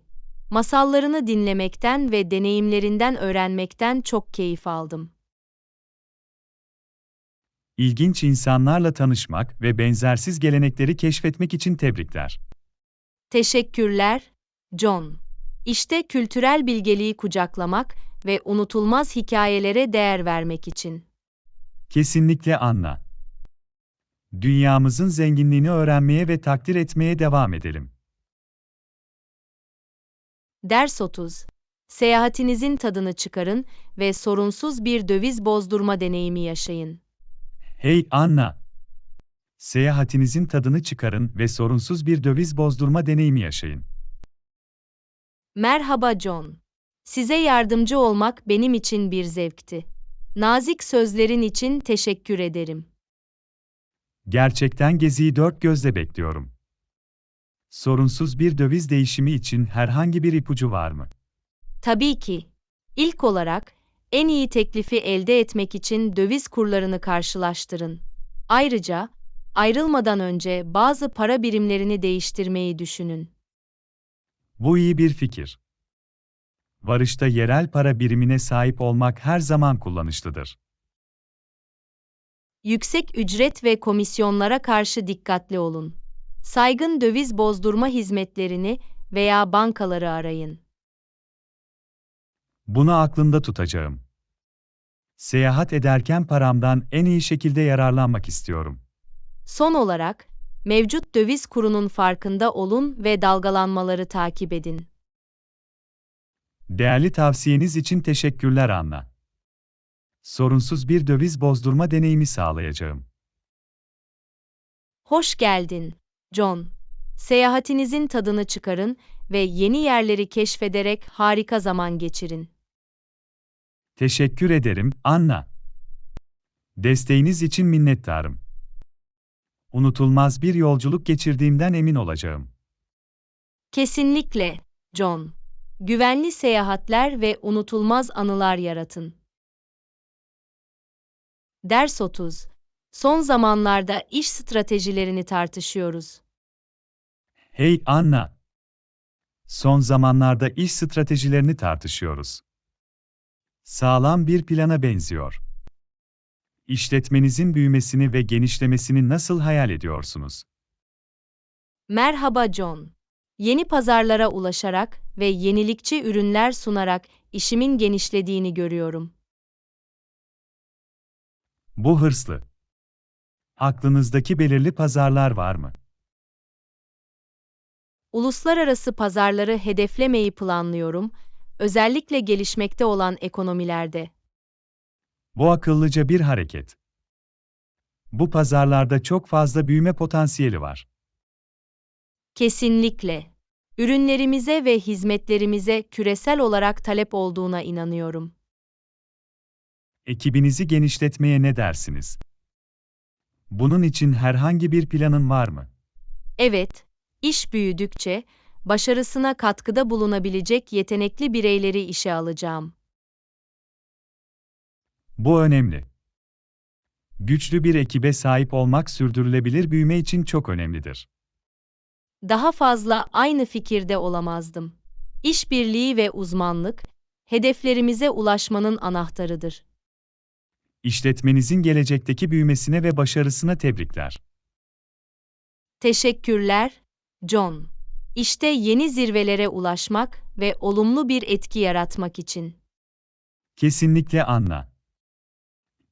Masallarını dinlemekten ve deneyimlerinden öğrenmekten çok keyif aldım. İlginç insanlarla tanışmak ve benzersiz gelenekleri keşfetmek için tebrikler. Teşekkürler, John. İşte kültürel bilgeliği kucaklamak ve unutulmaz hikayelere değer vermek için. Kesinlikle Anna. Dünyamızın zenginliğini öğrenmeye ve takdir etmeye devam edelim. Ders 30. Seyahatinizin tadını çıkarın ve sorunsuz bir döviz bozdurma deneyimi yaşayın. Hey Anna! Seyahatinizin tadını çıkarın ve sorunsuz bir döviz bozdurma deneyimi yaşayın. Merhaba John. Size yardımcı olmak benim için bir zevkti. Nazik sözlerin için teşekkür ederim. Gerçekten geziyi dört gözle bekliyorum. Sorunsuz bir döviz değişimi için herhangi bir ipucu var mı? Tabii ki. İlk olarak, en iyi teklifi elde etmek için döviz kurlarını karşılaştırın. Ayrıca, ayrılmadan önce bazı para birimlerini değiştirmeyi düşünün. Bu iyi bir fikir. Varışta yerel para birimine sahip olmak her zaman kullanışlıdır. Yüksek ücret ve komisyonlara karşı dikkatli olun. Saygın döviz bozdurma hizmetlerini veya bankaları arayın. Bunu aklımda tutacağım. Seyahat ederken paramdan en iyi şekilde yararlanmak istiyorum. Son olarak, mevcut döviz kurunun farkında olun ve dalgalanmaları takip edin. Değerli tavsiyeniz için teşekkürler Anna. Sorunsuz bir döviz bozdurma deneyimi sağlayacağım. Hoş geldin, John. Seyahatinizin tadını çıkarın ve yeni yerleri keşfederek harika zaman geçirin. Teşekkür ederim, Anna. Desteğiniz için minnettarım. Unutulmaz bir yolculuk geçirdiğimden emin olacağım. Kesinlikle, John. Güvenli seyahatler ve unutulmaz anılar yaratın. Ders 30. Son zamanlarda iş stratejilerini tartışıyoruz. Hey Anna! Son zamanlarda iş stratejilerini tartışıyoruz. Sağlam bir plana benziyor. İşletmenizin büyümesini ve genişlemesini nasıl hayal ediyorsunuz? Merhaba John. Yeni pazarlara ulaşarak ve yenilikçi ürünler sunarak işimin genişlediğini görüyorum. Bu hırslı. Aklınızdaki belirli pazarlar var mı? Uluslararası pazarları hedeflemeyi planlıyorum, özellikle gelişmekte olan ekonomilerde. Bu akıllıca bir hareket. Bu pazarlarda çok fazla büyüme potansiyeli var. Kesinlikle. Ürünlerimize ve hizmetlerimize küresel olarak talep olduğuna inanıyorum. Ekibinizi genişletmeye ne dersiniz? Bunun için herhangi bir planın var mı? Evet, iş büyüdükçe başarısına katkıda bulunabilecek yetenekli bireyleri işe alacağım. Bu önemli. Güçlü bir ekibe sahip olmak sürdürülebilir büyüme için çok önemlidir. Daha fazla aynı fikirde olamazdım. İşbirliği ve uzmanlık, hedeflerimize ulaşmanın anahtarıdır. İşletmenizin gelecekteki büyümesine ve başarısına tebrikler. Teşekkürler, John. İşte yeni zirvelere ulaşmak ve olumlu bir etki yaratmak için. Kesinlikle Anna.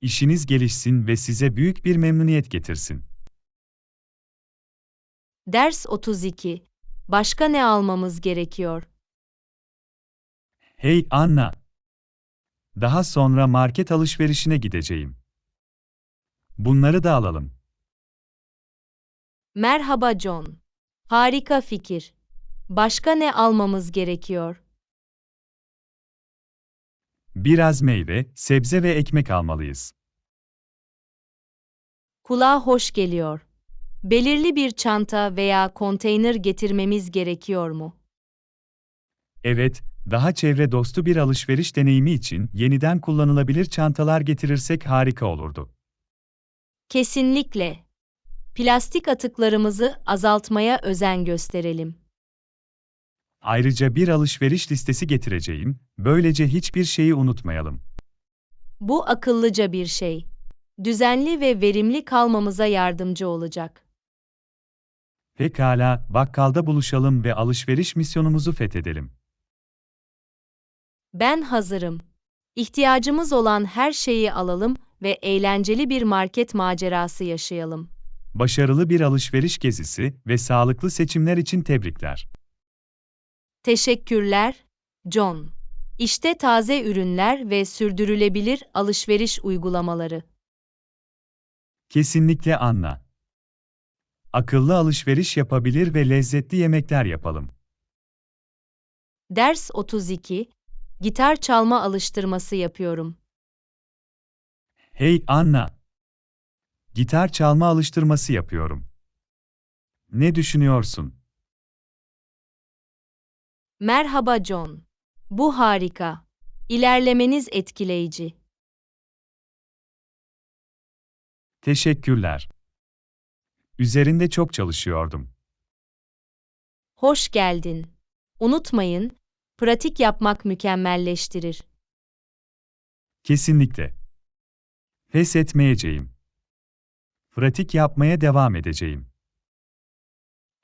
İşiniz gelişsin ve size büyük bir memnuniyet getirsin. Ders 32. Başka ne almamız gerekiyor? Hey Anna. Daha sonra market alışverişine gideceğim. Bunları da alalım. Merhaba John. Harika fikir. Başka ne almamız gerekiyor? Biraz meyve, sebze ve ekmek almalıyız. Kulağa hoş geliyor. Belirli bir çanta veya konteyner getirmemiz gerekiyor mu? Evet, daha çevre dostu bir alışveriş deneyimi için yeniden kullanılabilir çantalar getirirsek harika olurdu. Kesinlikle. Plastik atıklarımızı azaltmaya özen gösterelim. Ayrıca bir alışveriş listesi getireceğim, böylece hiçbir şeyi unutmayalım. Bu akıllıca bir şey. Düzenli ve verimli kalmamıza yardımcı olacak. Pekala, bakkalda buluşalım ve alışveriş misyonumuzu fethedelim. Ben hazırım. İhtiyacımız olan her şeyi alalım ve eğlenceli bir market macerası yaşayalım. Başarılı bir alışveriş gezisi ve sağlıklı seçimler için tebrikler. Teşekkürler, John. İşte taze ürünler ve sürdürülebilir alışveriş uygulamaları. Kesinlikle Anna. Akıllı alışveriş yapabilir ve lezzetli yemekler yapalım. Ders 32. Gitar çalma alıştırması yapıyorum. Hey Anna, gitar çalma alıştırması yapıyorum. Ne düşünüyorsun? Merhaba John. Bu harika. İlerlemeniz etkileyici. Teşekkürler. Üzerinde çok çalışıyordum. Hoş geldin. Unutmayın, pratik yapmak mükemmelleştirir. Kesinlikle. Pes etmeyeceğim. Pratik yapmaya devam edeceğim.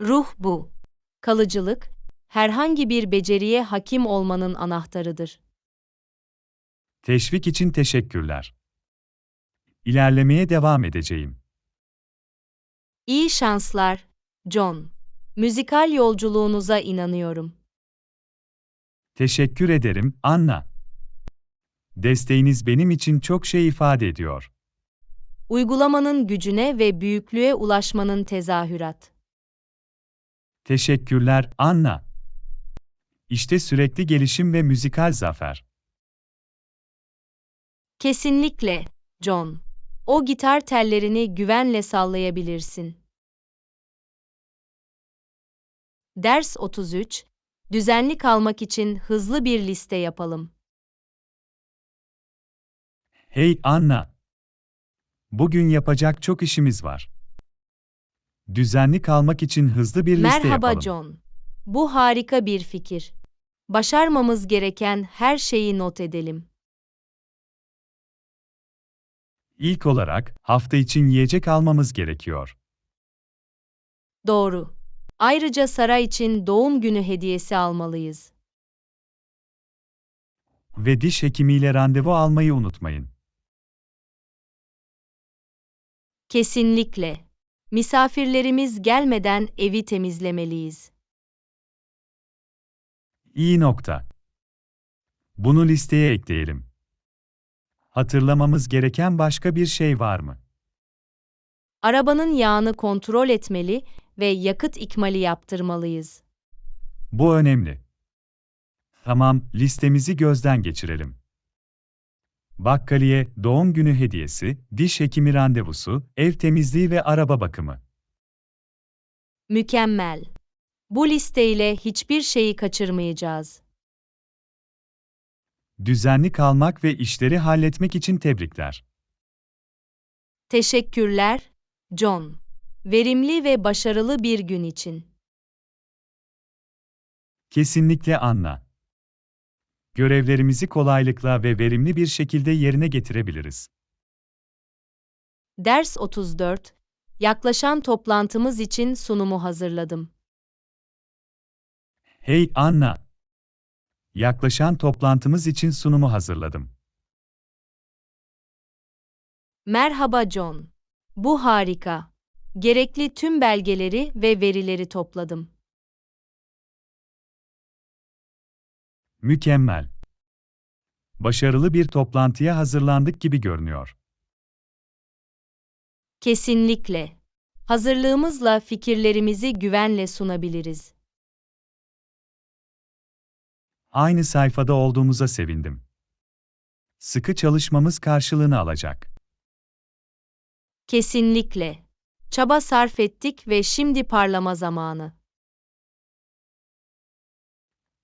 Ruh bu. Kalıcılık, herhangi bir beceriye hakim olmanın anahtarıdır. Teşvik için teşekkürler. İlerlemeye devam edeceğim. İyi şanslar, John. Müzikal yolculuğunuza inanıyorum. Teşekkür ederim, Anna. Desteğiniz benim için çok şey ifade ediyor. Uygulamanın gücüne ve büyüklüğe ulaşmanın tezahürat. Teşekkürler, Anna. İşte sürekli gelişim ve müzikal zafer. Kesinlikle, John. O gitar tellerini güvenle sallayabilirsin. Ders 33. Düzenli kalmak için hızlı bir liste yapalım. Hey Anna. Bugün yapacak çok işimiz var. Düzenli kalmak için hızlı bir liste Merhaba yapalım. John. Bu harika bir fikir. Başarmamız gereken her şeyi not edelim. İlk olarak, hafta için yiyecek almamız gerekiyor. Doğru. Ayrıca Sara için doğum günü hediyesi almalıyız. Ve diş hekimiyle randevu almayı unutmayın. Kesinlikle. Misafirlerimiz gelmeden evi temizlemeliyiz. İyi nokta. Bunu listeye ekleyelim. Hatırlamamız gereken başka bir şey var mı? Arabanın yağını kontrol etmeli ve yakıt ikmali yaptırmalıyız. Bu önemli. Tamam, listemizi gözden geçirelim. Bakkaliye, doğum günü hediyesi, diş hekimi randevusu, ev temizliği ve araba bakımı. Mükemmel. Bu listeyle hiçbir şeyi kaçırmayacağız. Düzenli kalmak ve işleri halletmek için tebrikler. Teşekkürler, John. Verimli ve başarılı bir gün için. Kesinlikle Anna. Görevlerimizi kolaylıkla ve verimli bir şekilde yerine getirebiliriz. Ders 34. Yaklaşan toplantımız için sunumu hazırladım. Hey Anna. Yaklaşan toplantımız için sunumu hazırladım. Merhaba John. Bu harika. Gerekli tüm belgeleri ve verileri topladım. Mükemmel. Başarılı bir toplantıya hazırlandık gibi görünüyor. Kesinlikle. Hazırlığımızla fikirlerimizi güvenle sunabiliriz. Aynı sayfada olduğumuza sevindim. Sıkı çalışmamız karşılığını alacak. Kesinlikle. Çaba sarf ettik ve şimdi parlama zamanı.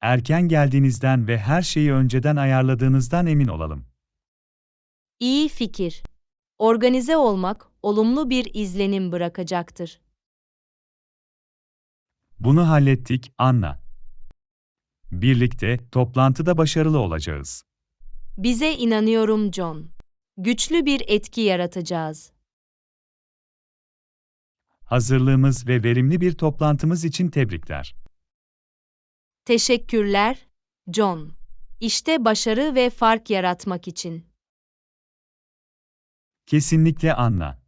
Erken geldiğinizden ve her şeyi önceden ayarladığınızdan emin olalım. İyi fikir. Organize olmak olumlu bir izlenim bırakacaktır. Bunu hallettik, Anna. Birlikte toplantıda başarılı olacağız. Bize inanıyorum John. Güçlü bir etki yaratacağız. Hazırlığımız ve verimli bir toplantımız için tebrikler. Teşekkürler, John. İşte başarı ve fark yaratmak için. Kesinlikle Anna.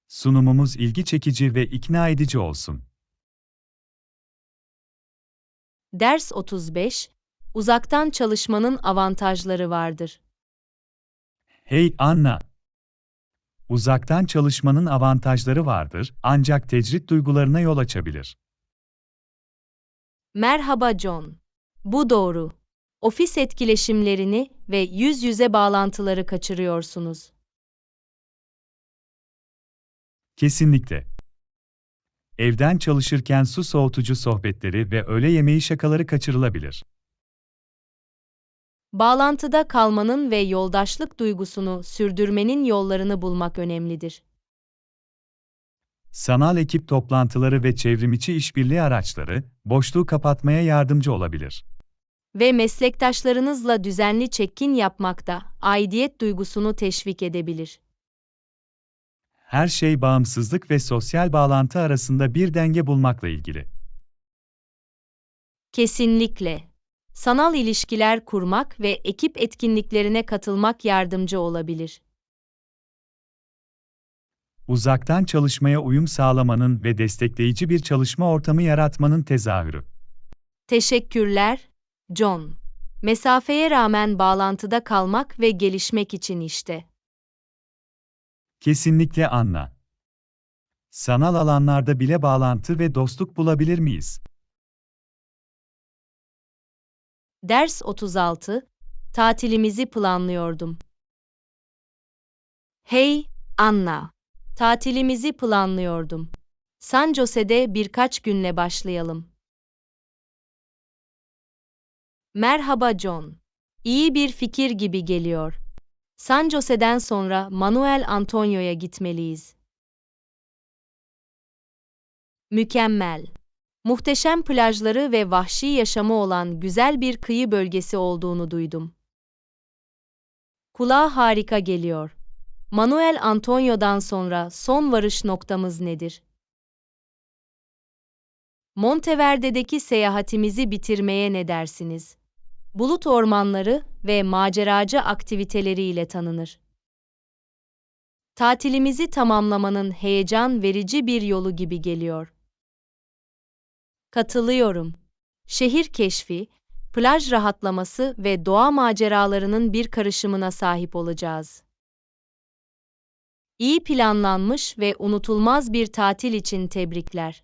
Sunumumuz ilgi çekici ve ikna edici olsun. Ders 35. Uzaktan çalışmanın avantajları vardır. Hey Anna, uzaktan çalışmanın avantajları vardır, ancak tecrit duygularına yol açabilir. Merhaba John. Bu doğru. Ofis etkileşimlerini ve yüz yüze bağlantıları kaçırıyorsunuz. Kesinlikle. Evden çalışırken su soğutucu sohbetleri ve öğle yemeği şakaları kaçırılabilir. Bağlantıda kalmanın ve yoldaşlık duygusunu sürdürmenin yollarını bulmak önemlidir. Sanal ekip toplantıları ve çevrimiçi işbirliği araçları, boşluğu kapatmaya yardımcı olabilir. Ve meslektaşlarınızla düzenli check-in yapmak da aidiyet duygusunu teşvik edebilir. Her şey bağımsızlık ve sosyal bağlantı arasında bir denge bulmakla ilgili. Kesinlikle. Sanal ilişkiler kurmak ve ekip etkinliklerine katılmak yardımcı olabilir. Uzaktan çalışmaya uyum sağlamanın ve destekleyici bir çalışma ortamı yaratmanın tezahürü. Teşekkürler, John. Mesafeye rağmen bağlantıda kalmak ve gelişmek için işte. Kesinlikle Anna. Sanal alanlarda bile bağlantı ve dostluk bulabilir miyiz? Ders 36. Tatilimizi planlıyordum. Hey, Anna. Tatilimizi planlıyordum. San Jose'de birkaç günle başlayalım. Merhaba John. İyi bir fikir gibi geliyor. San Jose'den sonra Manuel Antonio'ya gitmeliyiz. Mükemmel. Muhteşem plajları ve vahşi yaşamı olan güzel bir kıyı bölgesi olduğunu duydum. Kulağa harika geliyor. Manuel Antonio'dan sonra son varış noktamız nedir? Monteverde'deki seyahatimizi bitirmeye ne dersiniz? Bulut ormanları ve maceracı aktiviteleriyle tanınır. Tatilimizi tamamlamanın heyecan verici bir yolu gibi geliyor. Katılıyorum. Şehir keşfi, plaj rahatlaması ve doğa maceralarının bir karışımına sahip olacağız. İyi planlanmış ve unutulmaz bir tatil için tebrikler.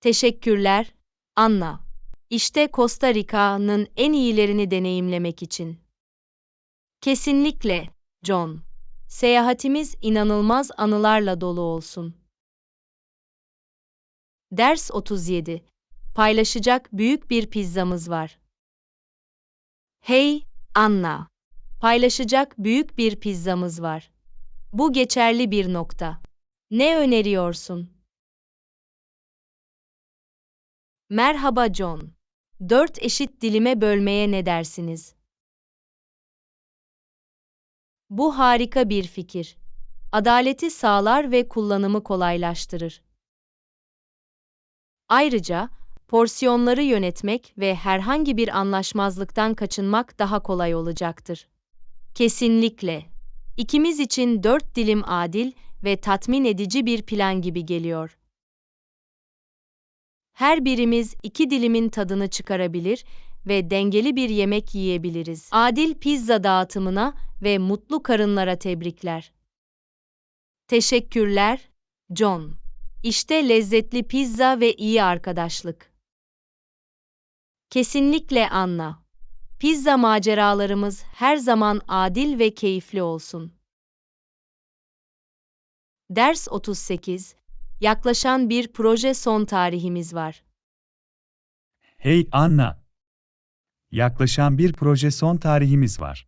Teşekkürler, Anna. İşte Costa Rica'nın en iyilerini deneyimlemek için. Kesinlikle, John. Seyahatimiz inanılmaz anılarla dolu olsun. Ders 37. Paylaşacak büyük bir pizzamız var. Hey, Anna. Paylaşacak büyük bir pizzamız var. Bu geçerli bir nokta. Ne öneriyorsun? Merhaba John. 4 eşit dilime bölmeye ne dersiniz? Bu harika bir fikir. Adaleti sağlar ve kullanımı kolaylaştırır. Ayrıca, porsiyonları yönetmek ve herhangi bir anlaşmazlıktan kaçınmak daha kolay olacaktır. Kesinlikle. İkimiz için 4 dilim adil ve tatmin edici bir plan gibi geliyor. Her birimiz 2 dilimin tadını çıkarabilir ve dengeli bir yemek yiyebiliriz. Adil pizza dağıtımına ve mutlu karınlara tebrikler. Teşekkürler, John. İşte lezzetli pizza ve iyi arkadaşlık. Kesinlikle Anna. Pizza maceralarımız her zaman adil ve keyifli olsun. Ders 38. Yaklaşan bir proje son tarihimiz var. Hey Anna. Yaklaşan bir proje son tarihimiz var.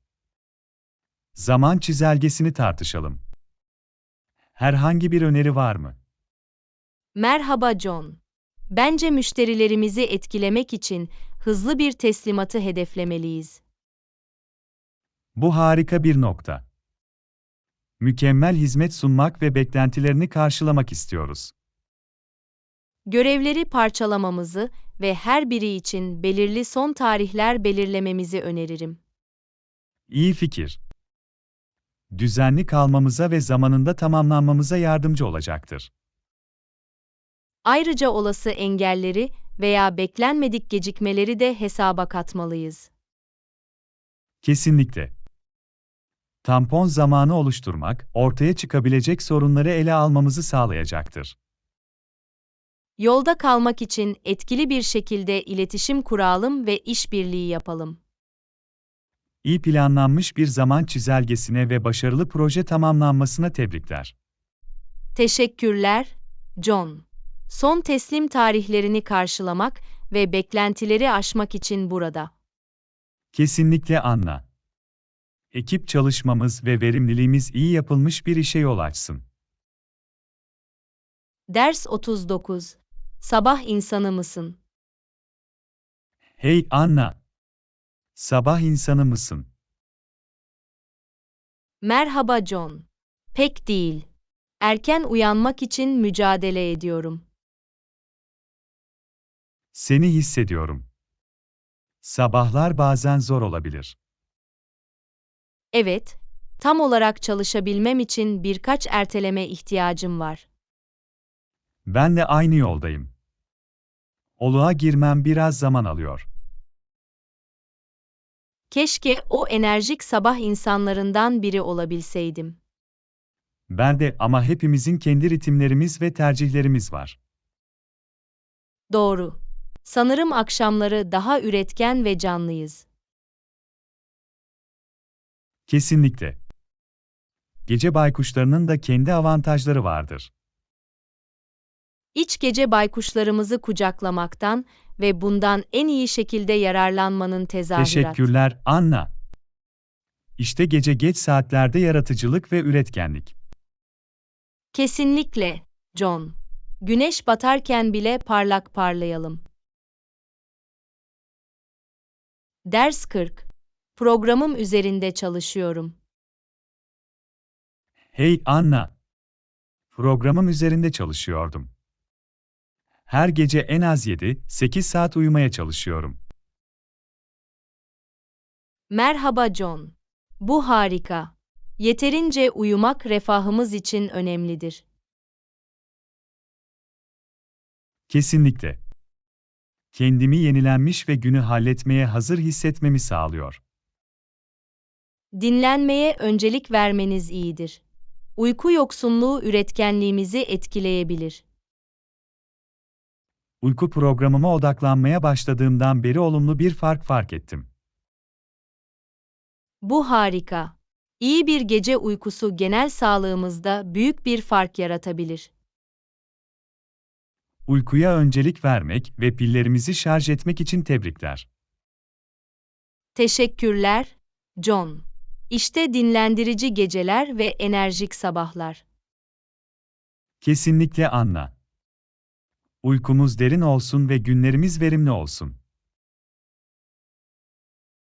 Zaman çizelgesini tartışalım. Herhangi bir öneri var mı? Merhaba John. Bence müşterilerimizi etkilemek için hızlı bir teslimatı hedeflemeliyiz. Bu harika bir nokta. Mükemmel hizmet sunmak ve beklentilerini karşılamak istiyoruz. Görevleri parçalamamızı ve her biri için belirli son tarihler belirlememizi öneririm. İyi fikir. Düzenli kalmamıza ve zamanında tamamlanmamıza yardımcı olacaktır. Ayrıca olası engelleri veya beklenmedik gecikmeleri de hesaba katmalıyız. Kesinlikle. Tampon zamanı oluşturmak, ortaya çıkabilecek sorunları ele almamızı sağlayacaktır. Yolda kalmak için etkili bir şekilde iletişim kuralım ve işbirliği yapalım. İyi planlanmış bir zaman çizelgesine ve başarılı proje tamamlanmasına tebrikler. Teşekkürler, John. Son teslim tarihlerini karşılamak ve beklentileri aşmak için burada. Kesinlikle Anna. Ekip çalışmamız ve verimliliğimiz iyi yapılmış bir işe yol açsın. Ders 39. Sabah insanı mısın? Hey Anna. Sabah insanı mısın? Merhaba John. Pek değil. Erken uyanmak için mücadele ediyorum. Seni hissediyorum. Sabahlar bazen zor olabilir. Evet, tam olarak çalışabilmem için birkaç erteleme ihtiyacım var. Ben de aynı yoldayım. Oluğa girmem biraz zaman alıyor. Keşke o enerjik sabah insanlarından biri olabilseydim. Ben de ama hepimizin kendi ritimlerimiz ve tercihlerimiz var. Doğru. Sanırım akşamları daha üretken ve canlıyız. Kesinlikle. Gece baykuşlarının da kendi avantajları vardır. İç gece baykuşlarımızı kucaklamaktan ve bundan en iyi şekilde yararlanmanın tezahürat. Teşekkürler Anna. İşte gece geç saatlerde yaratıcılık ve üretkenlik. Kesinlikle, John. Güneş batarken bile parlak parlayalım. Ders 40. Programım üzerinde çalışıyorum. Hey Anna. Programım üzerinde çalışıyordum. Her gece en az 7-8 saat uyumaya çalışıyorum. Merhaba John. Bu harika. Yeterince uyumak refahımız için önemlidir. Kesinlikle. Kendimi yenilenmiş ve günü halletmeye hazır hissetmemi sağlıyor. Dinlenmeye öncelik vermeniz iyidir. Uyku yoksunluğu üretkenliğimizi etkileyebilir. Uyku programıma odaklanmaya başladığımdan beri olumlu bir fark ettim. Bu harika. İyi bir gece uykusu genel sağlığımızda büyük bir fark yaratabilir. Uykuya öncelik vermek ve pillerimizi şarj etmek için tebrikler. Teşekkürler, John. İşte dinlendirici geceler ve enerjik sabahlar. Kesinlikle Anna. Uykumuz derin olsun ve günlerimiz verimli olsun.